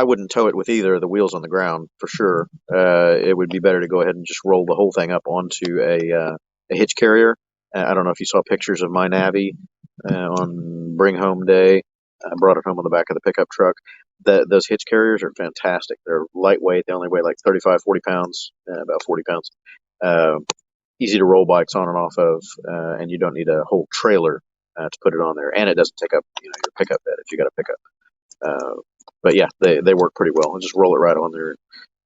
wouldn't tow it with either of the wheels on the ground for sure. It would be better to go ahead and just roll the whole thing up onto a hitch carrier. I don't know if you saw pictures of my Navi on Bring Home Day. I brought it home on the back of the pickup truck. Those hitch carriers are fantastic. They're lightweight. They only weigh like 35, 40 pounds, about 40 pounds. Uh, Easy to roll bikes on and off of, and you don't need a whole trailer to put it on there. And it doesn't take up your pickup bed if you got a pickup. But yeah, they work pretty well. Just roll it right on there.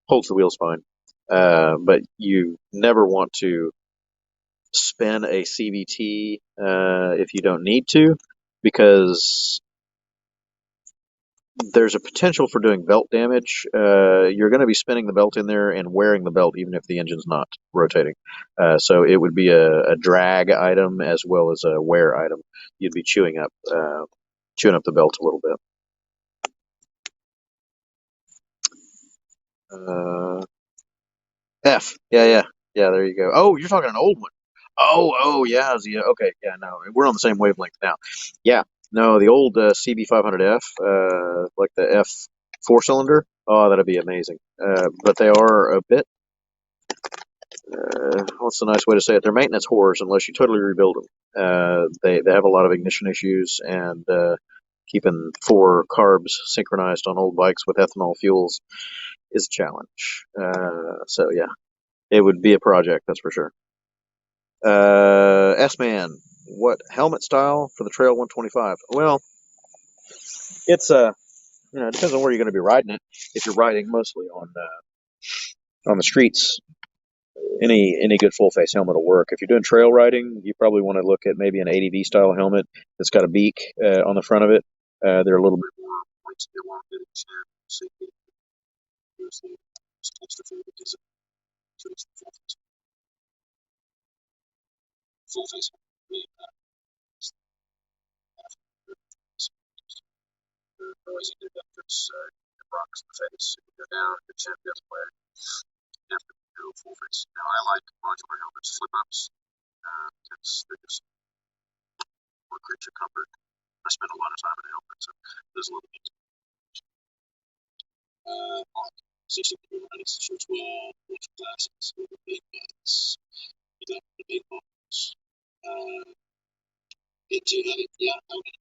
Holds the wheels fine. But you never want to spin a CVT if you don't need to, because there's a potential for doing belt damage. You're going to be spinning the belt in there and wearing the belt even if the engine's not rotating. So it would be a drag item as well as a wear item. You'd be chewing up the belt a little bit. F. Yeah. There you go. Oh, you're talking an old one. Oh, yeah, Zia. Okay, yeah, no, we're on the same wavelength now. Yeah, no, the old CB500F, like the F four-cylinder. Oh, that'd be amazing. But they are a bit. What's the nice way to say it? They're maintenance whores unless you totally rebuild them. They have a lot of ignition issues, and keeping 4 carbs synchronized on old bikes with ethanol fuels is a challenge. So yeah, it would be a project, that's for sure. S-Man, what helmet style for the Trail 125? Well, it's it depends on where you're going to be riding it. If you're riding mostly on the streets, any good full face helmet will work. If you're doing trail riding, you probably want to look at maybe an ADV style helmet that's got a beak on the front of it. They're a little bit more points to get along with it. So you can use the extra full face. Otherwise, you do that. There's rocks in the face. If you go down, your chin gets away. You have to go full face. Now, I like modular helmets, flip ups, because they're just more creature comfort. I spend a lot of time in a helmet, so there's a little bit. 60 degree lights, short wall, electric glasses, with the big bats. You got the big balls. Get too heavy? Yeah, okay.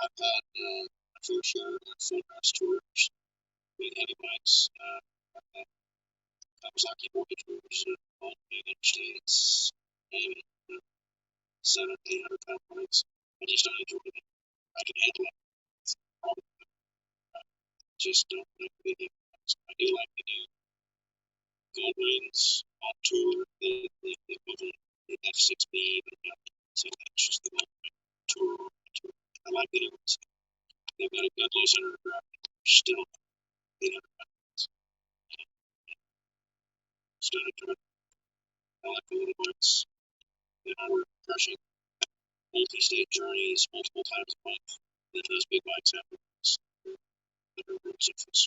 I've had a fair share of full grass tours, big heavy bikes. Kawasaki Moto-camping on the interstates, maybe 700-800 pound bikes. I just don't enjoy it. I can handle it. Probably just don't like the big bikes. I do like to do gold rings on tour. The F6B, but so that's just the tour. I like the new ones. They've got a good low center of gravity. Still 800 pounds. Still enjoy it. I like the little bikes. They don't work crushing. Multi-state journeys multiple times a month. Then those big bikes have roads. The road surface.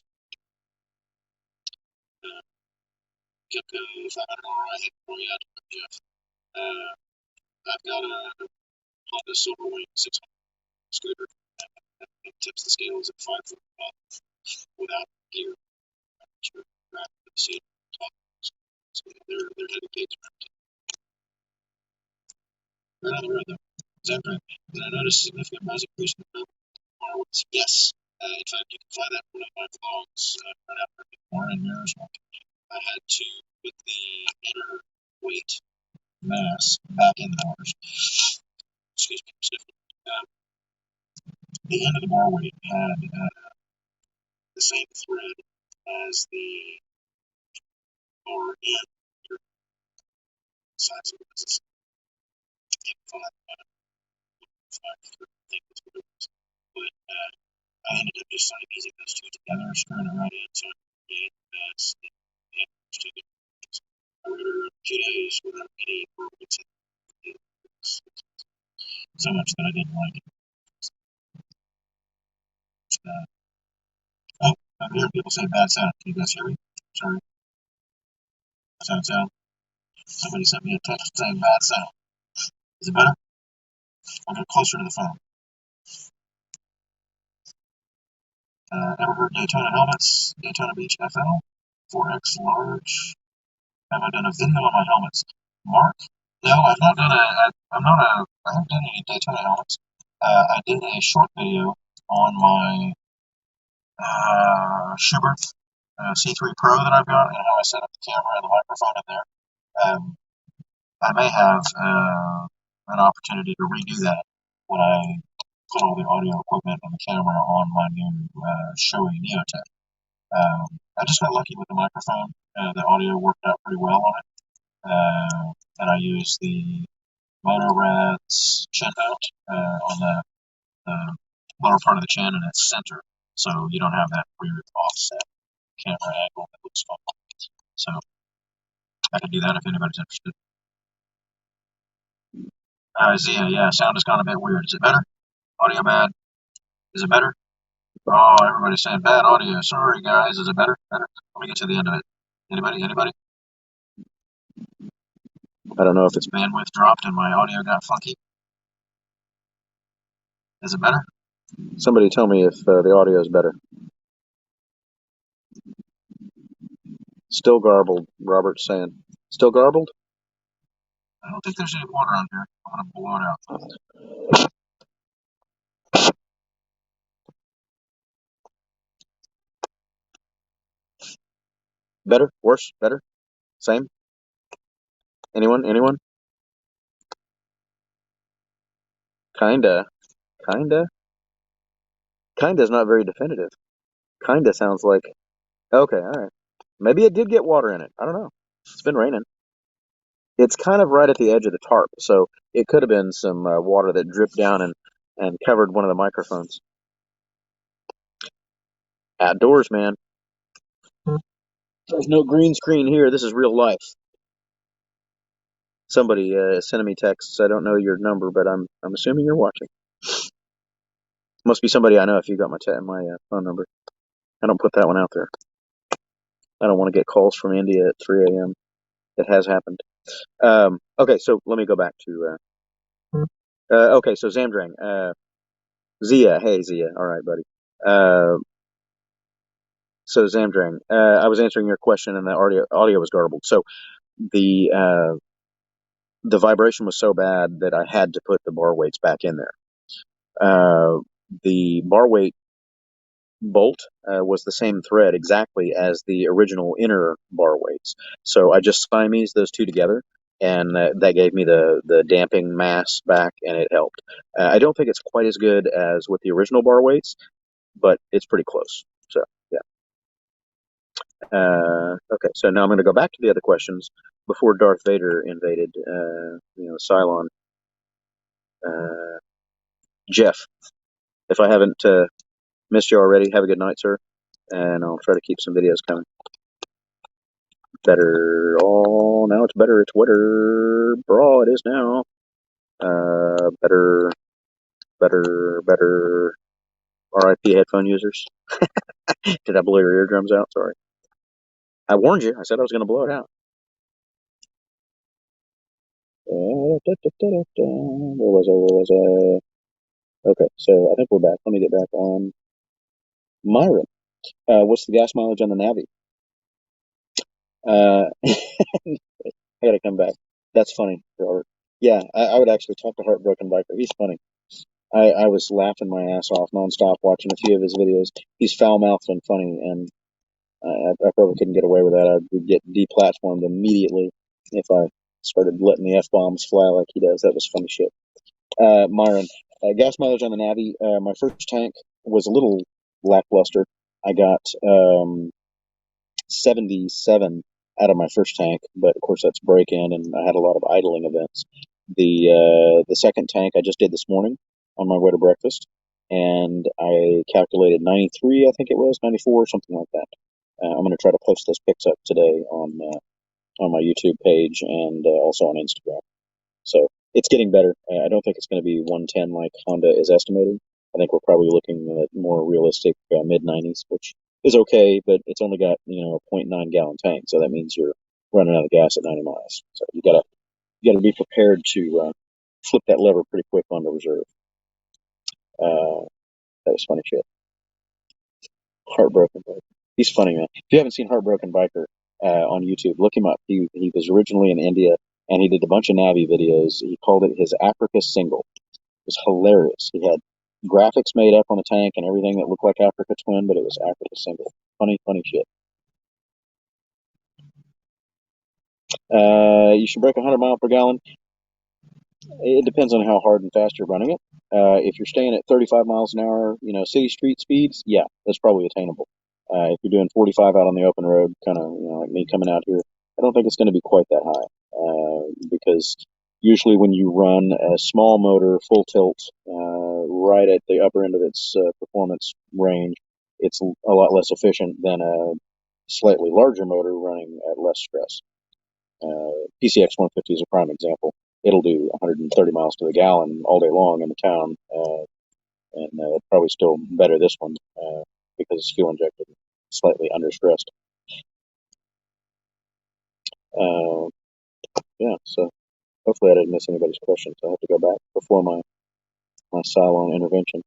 Kepco $500 I hit for you, Jeff. I've got a Honda Silverwing 600 scooter that tips the scales at 5 foot without gear. So they're heavy gates. Right on the road, though. Is that correct? Did I notice significant price increase in the markets? Yes. In fact, you can find that one of my vlogs right after the morning mirrors. I had to put the inner weight mass back in the doors. Excuse me, the end of the bar weight had the same thread as the bar end. Size of it. But I ended up just using those two together, screwing it right in. So that's I rode it around 2 days without any words. So much that I didn't like it. Oh, I hear people say bad sound. Can you guys hear me? Sorry. Sound. Somebody sent me a text saying bad sound. Is it better? I'll get closer to the phone. Ever heard Daytona helmets? Daytona Beach FL, 4X large. Have I done a video on my helmets? Mark? No, I've not done I haven't done any Daytona helmets. I did a short video on my Schubert C3 Pro that I've got and how I set up the camera and the microphone in there. I may have an opportunity to redo that when I put all the audio equipment and the camera on my new Shoei Neotech. I just got lucky with the microphone. The audio worked out pretty well on it. And I used the Moto-Rad's chin mount on the lower part of the chin and its center. So you don't have that weird offset camera angle that looks fun. So I can do that if anybody's interested. Zia, yeah, sound has gone a bit weird. Is it better? Audio bad? Is it better? Oh, everybody's saying bad audio. Sorry, guys. Is it better? Better. Let me get to the end of it. Anybody? I don't know if its bandwidth dropped and my audio got funky. Is it better? Somebody tell me if the audio is better. Still garbled, Robert's saying. Still garbled? I don't think there's any water on here. I'm going to blow it out. Better? Worse? Better? Same? Anyone? Kinda. Kinda is not very definitive. Kinda sounds like, okay, alright. Maybe it did get water in it. I don't know. It's been raining. It's kind of right at the edge of the tarp, so it could have been some water that dripped down and covered one of the microphones. Outdoors, man. There's no green screen here. This is real life. Somebody sending me texts. I don't know your number, but I'm assuming you're watching. Must be somebody I know if you got my phone number. I don't put that one out there. I don't want to get calls from India at 3 a.m. It has happened. Okay, so let me go back to. Okay, so Zamdrang. Zia. Hey, Zia. All right, buddy. So Zamdrang, I was answering your question and the audio was garbled. So the vibration was so bad that I had to put the bar weights back in there. The bar weight bolt was the same thread exactly as the original inner bar weights. So I just Siamese those two together, and that gave me the damping mass back, and it helped. I don't think it's quite as good as with the original bar weights, but it's pretty close. So yeah. Okay, so now I'm going to go back to the other questions before Darth Vader invaded. Cylon. Jeff, if I haven't missed you already, have a good night, sir, and I'll try to keep some videos coming. Better. Oh, now it's better. It's wetter. Bra, it is now. Better. RIP headphone users. Did I blow your eardrums out? Sorry. I warned you. I said I was going to blow it out. Where was I? Okay, so I think we're back. Let me get back on Myron. What's the gas mileage on the Navi? I gotta come back. That's funny, Robert. Yeah, I would actually talk to Heartbroken Biker. He's funny. I was laughing my ass off nonstop watching a few of his videos. He's foul-mouthed and funny, and I probably couldn't get away with that. I would get deplatformed immediately if I started letting the F-bombs fly like he does. That was funny shit. Myron, gas mileage on the Navi. My first tank was a little lackluster. I got 77 out of my first tank, but of course that's break-in, and I had a lot of idling events. The second tank I just did this morning on my way to breakfast, and I calculated 93, I think it was 94, something like that. I'm going to try to post those pics up today on my YouTube page and also on Instagram. So it's getting better. I don't think it's going to be 110 like Honda is estimating. I think we're probably looking at more realistic mid 90s, which is okay, but it's only got a 0.9 gallon tank, so that means you're running out of gas at 90 miles. So you gotta be prepared to flip that lever pretty quick on the reserve. That was funny shit. Heartbroken Biker. He's funny, man. If you haven't seen Heartbroken Biker on YouTube, look him up. He was originally in India, and he did a bunch of Navi videos. He called it his Africa single. It was hilarious. He had graphics made up on the tank and everything that looked like Africa Twin, but it was Africa single. Funny shit. You should break 100 mile per gallon. It depends on how hard and fast you're running it. If you're staying at 35 miles an hour, city street speeds, yeah, that's probably attainable. If you're doing 45 out on the open road, kind of, like me coming out here, I don't think it's going to be quite that high. Because usually when you run a small motor, full tilt, right at the upper end of its performance range, it's a lot less efficient than a slightly larger motor running at less stress. PCX 150 is a prime example. It'll do 130 miles to the gallon all day long in the town, and probably still better this one because it's fuel injected, slightly under stressed. Yeah, so hopefully I didn't miss anybody's questions. I have to go back before my Cylon intervention.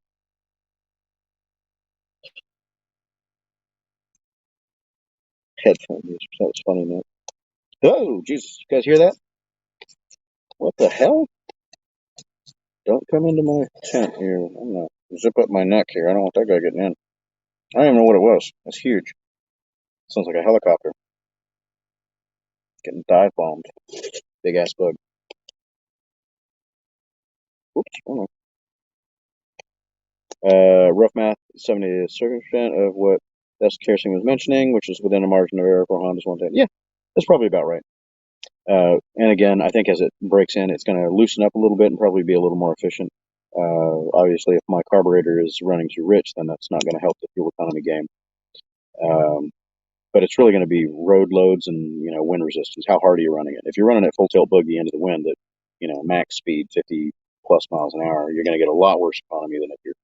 Headphone users. That was funny, man. Oh, Jesus. You guys hear that? What the hell? Don't come into my tent here. I'm going to zip up my neck here. I don't want that guy getting in. I don't even know what it was. It's huge. Sounds like a helicopter. Getting dive bombed. Big ass bug. Oops. Oh no. Rough math, 70% of what that's Kerosene was mentioning, which is within a margin of error for Honda's 110. Yeah, that's probably about right. And again, I think as it breaks in, it's going to loosen up a little bit and probably be a little more efficient. Obviously, if my carburetor is running too rich, then that's not going to help the fuel economy game. But it's really going to be road loads and wind resistance. How hard are you running it? If you're running at full tilt boogie into the wind at max speed 50 plus miles an hour, you're going to get a lot worse economy than if you're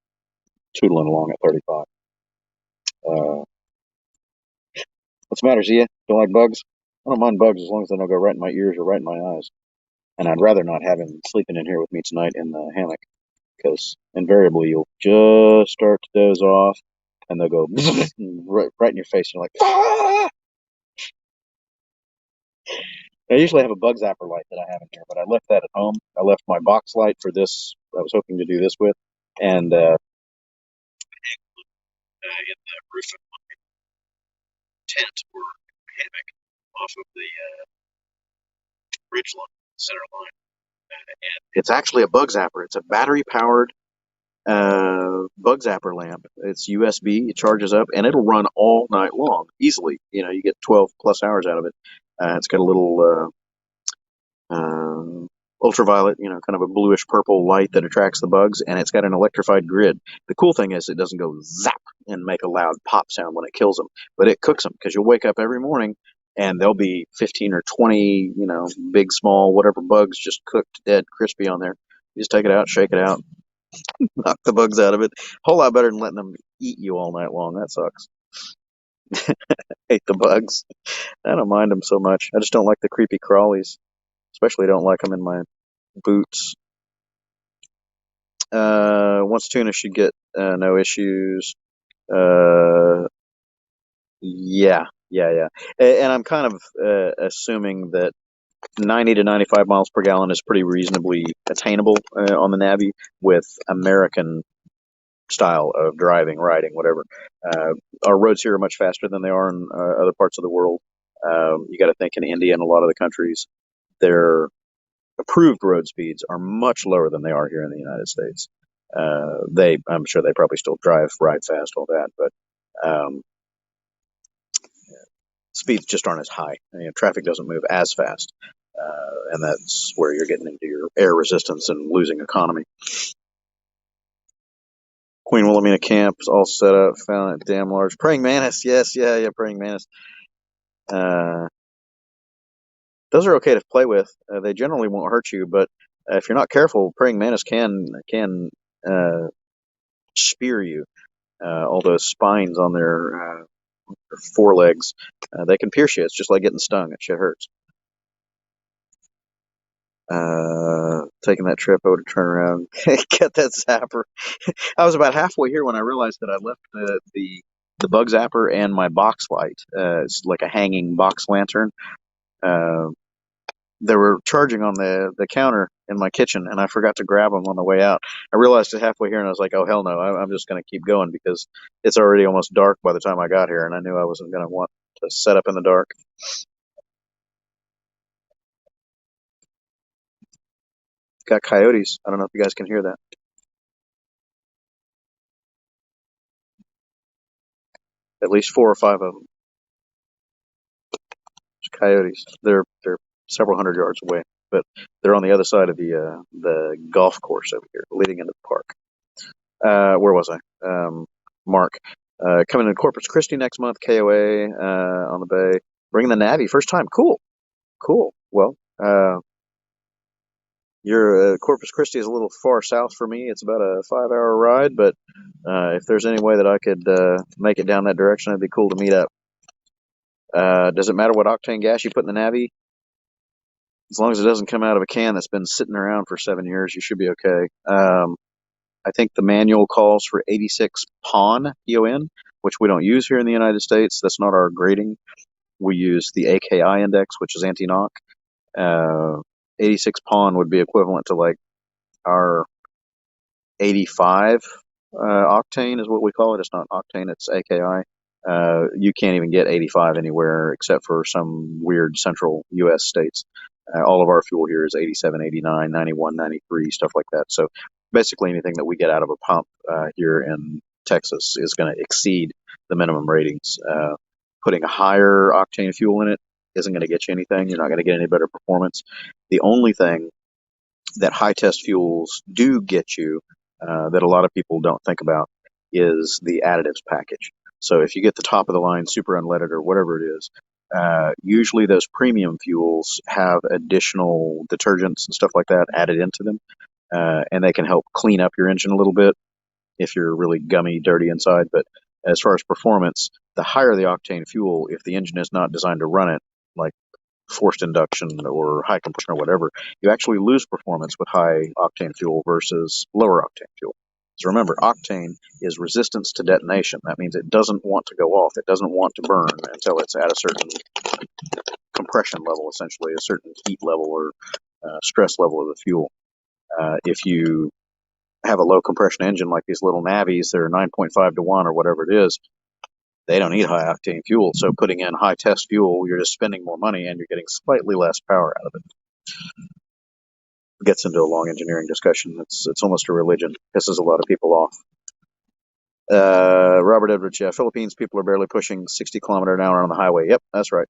tootling along at 35. What's the matter, Zia? Don't like bugs? I don't mind bugs as long as they don't go right in my ears or right in my eyes. And I'd rather not have him sleeping in here with me tonight in the hammock, because invariably you'll just start to doze off, and they'll go right in your face. And you're like, ah! I usually have a bug zapper light that I have in here, but I left that at home. I left my box light for this. I was hoping to do this with, and in the roof of my tent or hammock off of the ridge line, center line. And it's actually a bug zapper. It's a battery-powered bug zapper lamp. It's USB. It charges up, and it'll run all night long easily. You get 12 plus hours out of it. It's got a little ultraviolet, kind of a bluish purple light that attracts the bugs, and it's got an electrified grid. The cool thing is it doesn't go zap and make a loud pop sound when it kills them, but it cooks them, because you'll wake up every morning and there'll be 15 or 20, big, small, whatever bugs just cooked, dead, crispy on there. You just take it out, shake it out, knock the bugs out of it. Whole lot better than letting them eat you all night long. That sucks. Hate the bugs. I don't mind them so much. I just don't like the creepy crawlies. Especially don't like them in my boots. Once tuna should get no issues. Yeah. And I'm kind of assuming that 90 to 95 miles per gallon is pretty reasonably attainable on the Navi with American style of driving, riding, whatever. Our roads here are much faster than they are in other parts of the world. You got to think in India and a lot of the countries, their approved road speeds are much lower than they are here in the United States. I'm sure they probably still ride fast, all that, but speeds just aren't as high. Traffic doesn't move as fast, and that's where you're getting into your air resistance and losing economy. Queen Wilhelmina Camp is all set up. Found it damn large. Praying Mantis, yes, yeah, Praying Mantis. Those are okay to play with. They generally won't hurt you, but if you're not careful, Praying Mantis can spear you. All those spines on their forelegs. They can pierce you. It's just like getting stung. That shit hurts. Taking that trip, I would turn around, get that zapper. I was about halfway here when I realized that I left the bug zapper and my box light. It's like a hanging box lantern. Uh, they were charging on the counter in my kitchen, and I forgot to grab them on the way out. I realized it halfway here, and I was like, "Oh hell no! I'm just going to keep going because it's already almost dark by the time I got here, and I knew I wasn't going to want to set up in the dark." Got coyotes. I don't know if you guys can hear that. At least 4 or 5 of them. Coyotes. They're several hundred yards away, but they're on the other side of the golf course over here, leading into the park. Where was I? Mark. Coming to Corpus Christi next month, KOA on the bay. Bringing the Navi, first time. Cool, cool. Well, your Corpus Christi is a little far south for me. It's about a 5-hour ride, but if there's any way that I could make it down that direction, it'd be cool to meet up. Does it matter what octane gas you put in the Navi? As long as it doesn't come out of a can that's been sitting around for 7 years, you should be okay. I think the manual calls for 86 PON, PON, which we don't use here in the United States. That's not our grading. We use the AKI index, which is anti-knock. 86 PON would be equivalent to like our 85 octane is what we call it. It's not octane, it's AKI. You can't even get 85 anywhere except for some weird central U.S. states. All of our fuel here is 87, 89, 91, 93, stuff like that. So basically anything that we get out of a pump here in Texas is going to exceed the minimum ratings. Putting a higher octane fuel in it isn't going to get you anything. You're not going to get any better performance. The only thing that high test fuels do get you that a lot of people don't think about is the additives package. So if you get the top of the line super unleaded or whatever it is, usually those premium fuels have additional detergents and stuff like that added into them, and they can help clean up your engine a little bit if you're really gummy, dirty inside. But as far as performance, the higher the octane fuel, if the engine is not designed to run it, like forced induction or high compression or whatever, you actually lose performance with high octane fuel versus lower octane fuel. So remember, octane is resistance to detonation. That means it doesn't want to go off. It doesn't want to burn until it's at a certain compression level, essentially, a certain heat level or stress level of the fuel. If you have a low compression engine like these little Navis, they're 9.5 to 1 or whatever it is, they don't need high octane fuel. So putting in high test fuel, you're just spending more money and you're getting slightly less power out of it. It gets into a long engineering discussion. It's almost a religion. Pisses a lot of people off. Robert Edwards, yeah, Philippines people are barely pushing 60 kilometer an hour on the highway. Yep, that's right.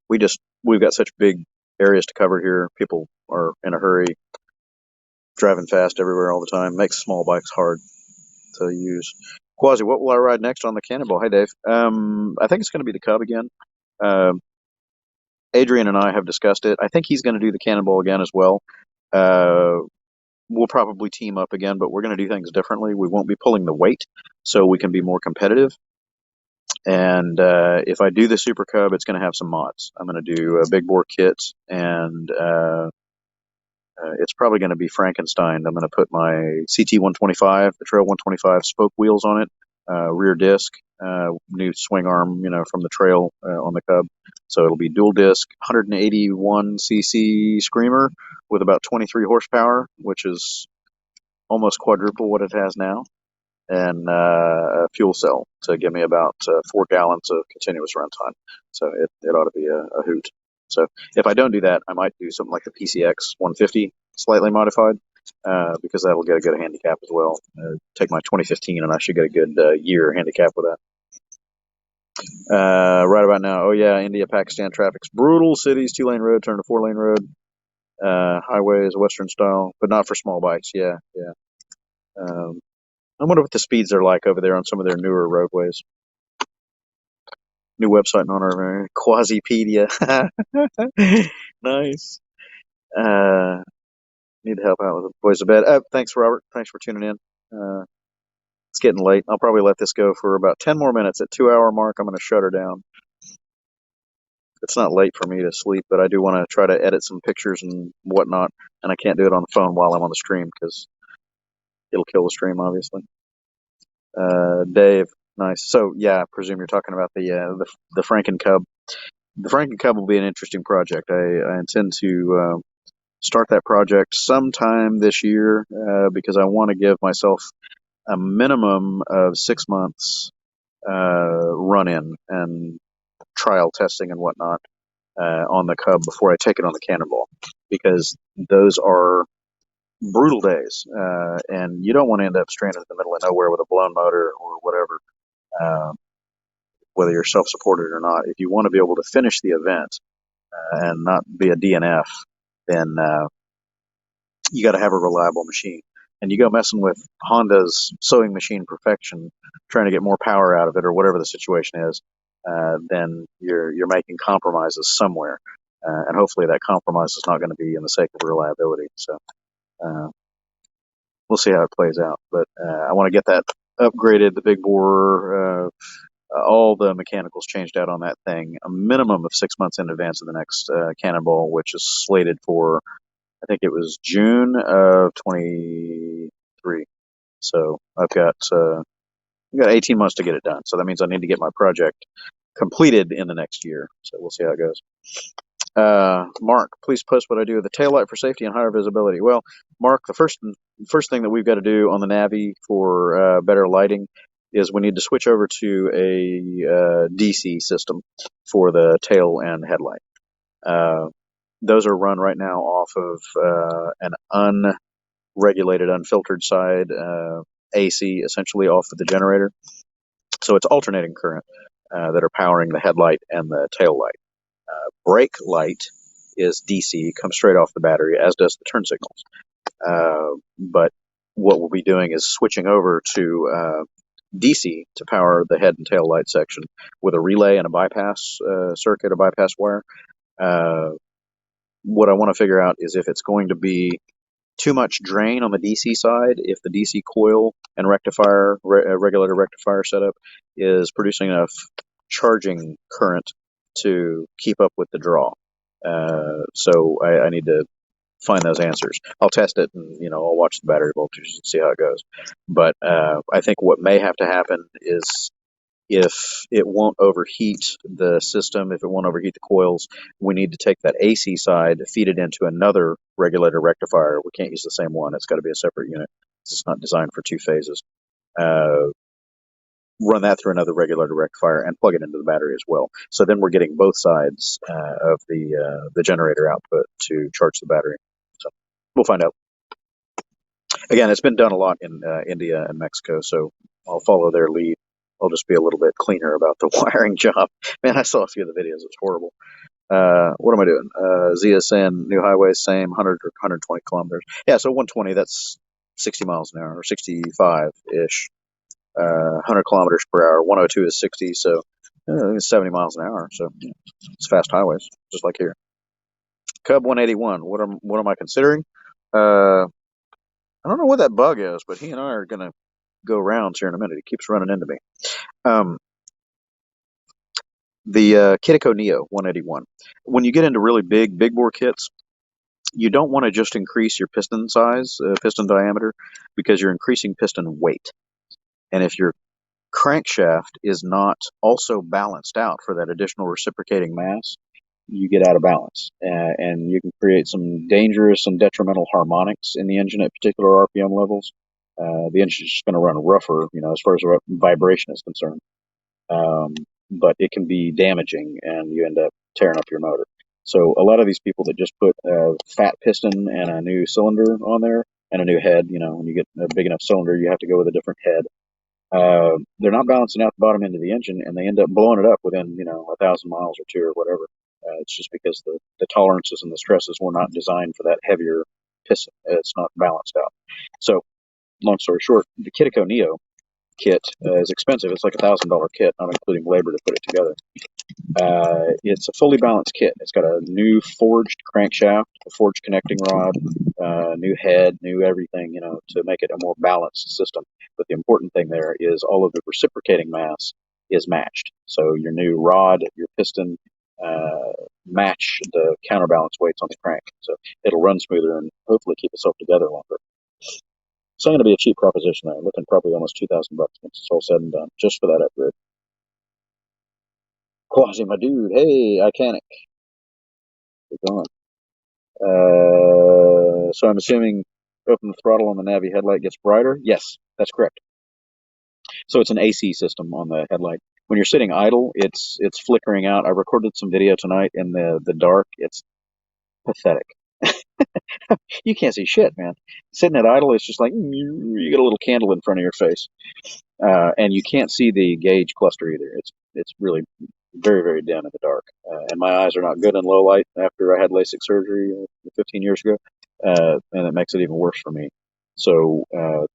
We've got such big areas to cover here. People are in a hurry, driving fast everywhere all the time. Makes small bikes hard to use. Quasi, what will I ride next on the Cannonball? Hey, Dave. I think it's going to be the Cub again. Adrian and I have discussed it. I think he's going to do the Cannonball again as well. We'll probably team up again, but we're going to do things differently. We won't be pulling the weight, so we can be more competitive. And if I do the Super Cub, it's going to have some mods. I'm going to do a big bore kit, and it's probably going to be Frankenstein. I'm going to put my CT 125, the Trail 125 spoke wheels on it, rear disc, new swing arm, from the Trail on the Cub. So it'll be dual disc, 181 cc screamer with about 23 horsepower, which is almost quadruple what it has now, and a fuel cell to give me about 4 gallons of continuous runtime. So it ought to be a hoot. So if I don't do that, I might do something like the PCX 150, slightly modified, because that'll get a good handicap as well. Take my 2015 and I should get a good year handicap with that. Right about now, oh yeah, India-Pakistan traffic's brutal. Cities, 2-lane road, turn to 4-lane road. Highways, Western style, but not for small bikes. Yeah. I wonder what the speeds are like over there on some of their newer roadways. New website in honor of Quasipedia. Nice. Need to help out with the boys to bed. Thanks, Robert. Thanks for tuning in. It's getting late. I'll probably let this go for about 10 more minutes. At 2-hour mark, I'm going to shut her down. It's not late for me to sleep, but I do want to try to edit some pictures and whatnot, and I can't do it on the phone while I'm on the stream because it'll kill the stream, obviously. Dave, nice. So yeah, I presume you're talking about the Franken Cub. The Franken Cub will be an interesting project. I intend to start that project sometime this year because I want to give myself a minimum of 6 months run-in and trial testing and whatnot on the Cub before I take it on the Cannonball, because those are brutal days, and you don't want to end up stranded in the middle of nowhere with a blown motor or whatever, whether you're self-supported or not. If you want to be able to finish the event and not be a DNF, then you got to have a reliable machine. And you go messing with Honda's sewing machine perfection, trying to get more power out of it or whatever the situation is, then you're making compromises somewhere, and hopefully that compromise is not going to be in the sake of reliability. So we'll see how it plays out. But I want to get that upgraded, the big bore, all the mechanicals changed out on that thing, a minimum of 6 months in advance of the next Cannonball, which is slated for, I think it was June of 23. So I've got 18 months to get it done. So that means I need to get my project completed in the next year. So we'll see how it goes. Mark, please post what I do with the taillight for safety and higher visibility. Well, Mark, the first thing that we've got to do on the Navi for better lighting is we need to switch over to a DC system for the tail and headlight. Those are run right now off of an unregulated, unfiltered side AC, essentially off of the generator. So it's alternating current that are powering the headlight and the tail light. Brake light is DC, comes straight off the battery, as does the turn signals. But what we'll be doing is switching over to DC to power the head and tail light section with a relay and a bypass circuit, a bypass wire. What I want to figure out is if it's going to be too much drain on the DC side, if the DC coil and rectifier, regulator rectifier setup is producing enough charging current to keep up with the draw. So I need to find those answers. I'll test it and, I'll watch the battery voltage and see how it goes. But I think what may have to happen is if it won't overheat the system, if it won't overheat the coils, we need to take that AC side, feed it into another regulator rectifier. We can't use the same one. It's got to be a separate unit. It's not designed for two phases. Run that through another regulator rectifier and plug it into the battery as well. So then we're getting both sides of the generator output to charge the battery. So we'll find out. Again, it's been done a lot in India and Mexico, so I'll follow their lead. I'll just be a little bit cleaner about the wiring job. Man, I saw a few of the videos. It's horrible. What am I doing? ZSN, new highways, same, 100 or 120 kilometers. Yeah, so 120, that's 60 miles an hour, or 65-ish. 100 kilometers per hour. 102 is 60, so it's 70 miles an hour. So it's fast highways, just like here. Cub 181. What am I considering? I don't know what that bug is, but he and I are gonna go rounds here in a minute. He keeps running into me. The Kitico Neo 181. When you get into really big bore kits, you don't want to just increase your piston size, piston diameter, because you're increasing piston weight. And if your crankshaft is not also balanced out for that additional reciprocating mass, you get out of balance. And you can create some dangerous and detrimental harmonics in the engine at particular RPM levels. The engine's just going to run rougher, as far as vibration is concerned. But it can be damaging, and you end up tearing up your motor. So a lot of these people that just put a fat piston and a new cylinder on there and a new head, when you get a big enough cylinder, you have to go with a different head. They're not balancing out the bottom end of the engine, and they end up blowing it up within, 1,000 miles or two or whatever. It's just because the tolerances and the stresses were not designed for that heavier piston. It's not balanced out. So, long story short, the Kitico Neo kit is expensive. It's like $1,000 kit, not including labor to put it together. It's a fully balanced kit. It's got a new forged crankshaft, a forged connecting rod, new head, new everything, to make it a more balanced system. But the important thing there is all of the reciprocating mass is matched. So your new rod, your piston, match the counterbalance weights on the crank. So it'll run smoother and hopefully keep itself together longer. It's not going to be a cheap proposition there. Looking probably almost $2,000 once it's all said and done, just for that upgrade. Quasi, my dude. Hey, Icanic. We're going. So I'm assuming open the throttle on the Navi headlight gets brighter? Yes, that's correct. So it's an AC system on the headlight. When you're sitting idle, it's flickering out. I recorded some video tonight in the dark. It's pathetic. You can't see shit, man. Sitting at idle, it's just like you get a little candle in front of your face, and you can't see the gauge cluster either. It's really very, very dim in the dark, and my eyes are not good in low light after I had LASIK surgery 15 years ago, and it makes it even worse for me. So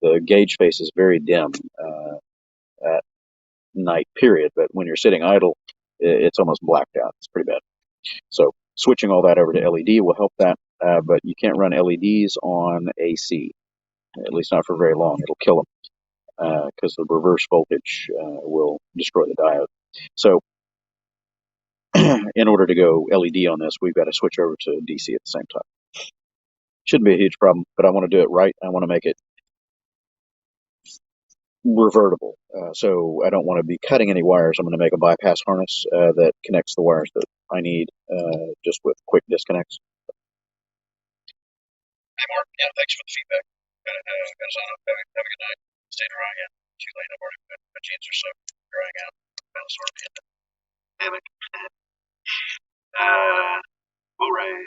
the gauge face is very dim at night, period. But when you're sitting idle, it's almost blacked out. It's pretty bad. So switching all that over to LED will help that, but you can't run LEDs on AC, at least not for very long. It'll kill them because the reverse voltage will destroy the diode. So in order to go LED on this, we've got to switch over to DC at the same time. Shouldn't be a huge problem, but I want to do it right. I want to make it revertible. So I don't want to be cutting any wires. I'm going to make a bypass harness that connects the wires that I need just with quick disconnects. Hey, Mark. Yeah, thanks for the feedback. Gotta sign up. Have a good night. Stay dry again. Too late. I've already put my jeans are soaked. Drying out. Kind of sort of hammock. All right.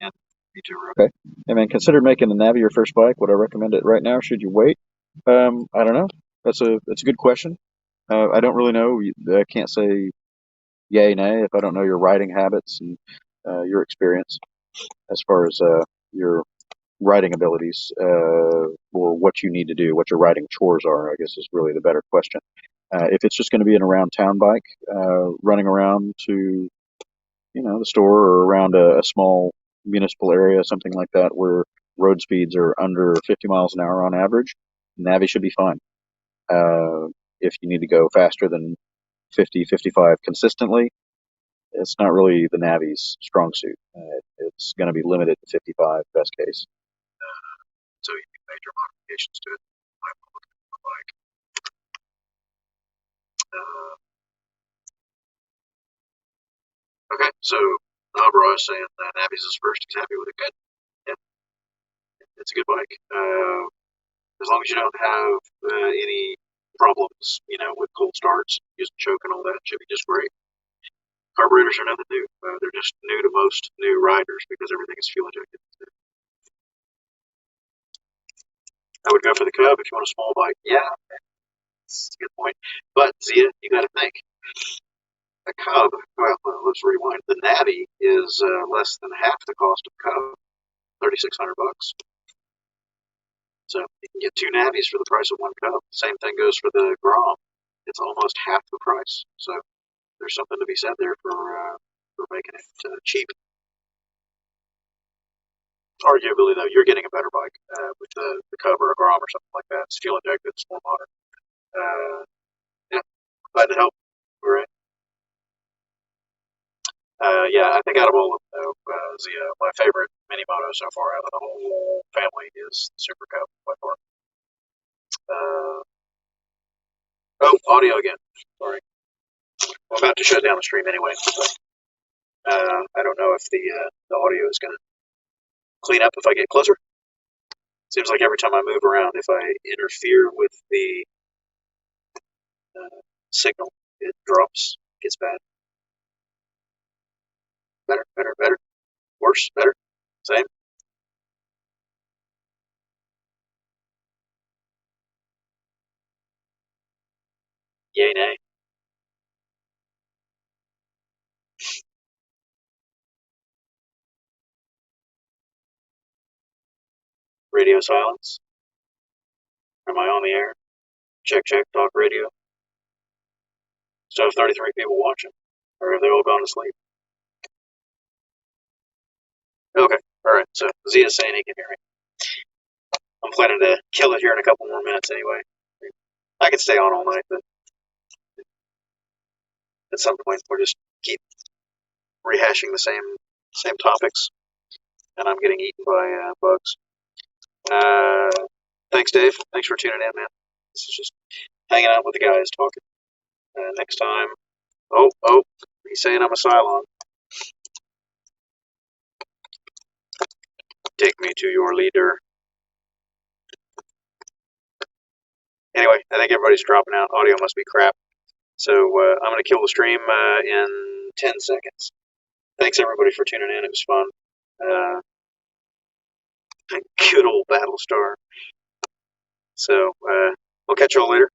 Yeah, me too. Okay. Hey, man, consider making the Navi your first bike. Would I recommend it right now? Should you wait? I don't know. That's a good question. I don't really know. I can't say yay, nay if I don't know your riding habits and your experience as far as your riding abilities or what you need to do, what your riding chores are, I guess is really the better question. If it's just going to be an around town bike, running around to, the store or around a small municipal area, something like that, where road speeds are under 50 miles an hour on average, Navi should be fine. If you need to go faster than 50, 55 consistently, it's not really the Navi's strong suit. It's going to be limited to 55, best case. So you can major modifications to it. Like, okay, so Nabra is saying that Navi's his first. He's happy with it. Good. Yeah, it's a good bike. As long as you don't have any problems, with cold starts, using choke and all that, should be just great. Carburetors are nothing new. They're just new to most new riders because everything is fuel injected. I would go for the Cub if you want a small bike. Yeah, that's a good point. But see, you got to think. A Cub, well, let's rewind. The Navi is less than half the cost of Cub, $3,600. So you can get two Navis for the price of one Cub. Same thing goes for the Grom. It's almost half the price. So there's something to be said there for making it cheap. Arguably, though, you're getting a better bike with the Cub or a Grom or something like that. It's fuel injected. It's more modern. Yeah, glad to help. All right. Yeah, I think out of all of them, my favorite mini moto so far out of the whole family is the Super Cub by far. Audio again. Sorry. I'm about to shut down the stream anyway. But, I don't know if the audio is going to clean up if I get closer. Seems like every time I move around, if I interfere with the signal, it drops, gets bad. Better, better, better. Worse, better. Same. Yay, nay. Radio silence. Am I on the air? Check, check, talk radio. Still have 33 people watching. Or have they all gone to sleep? Okay, alright, so Zia's saying he can hear me. I'm planning to kill it here in a couple more minutes anyway. I could stay on all night, but at some point we'll just keep rehashing the same topics, and I'm getting eaten by bugs. Thanks, Dave. Thanks for tuning in, man. This is just hanging out with the guys, talking. Next time. Oh, he's saying I'm a Cylon. Take me to your leader. Anyway, I think everybody's dropping out. Audio must be crap. So I'm going to kill the stream in 10 seconds. Thanks, everybody, for tuning in. It was fun. Good old Battlestar. So I'll catch y'all later.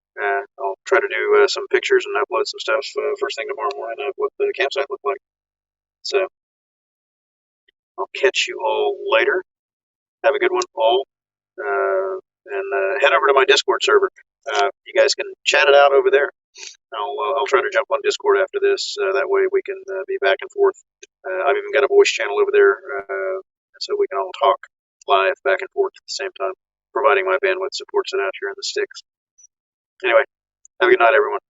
I'll try to do some pictures and upload some stuff first thing tomorrow morning of what the campsite looked like. So I'll catch you all later. Have a good one, all. And head over to my Discord server. You guys can chat it out over there. I'll try to jump on Discord after this. That way we can be back and forth. I've even got a voice channel over there, so we can all talk live back and forth at the same time, providing my bandwidth supports it out here in the sticks. Anyway, have a good night, everyone.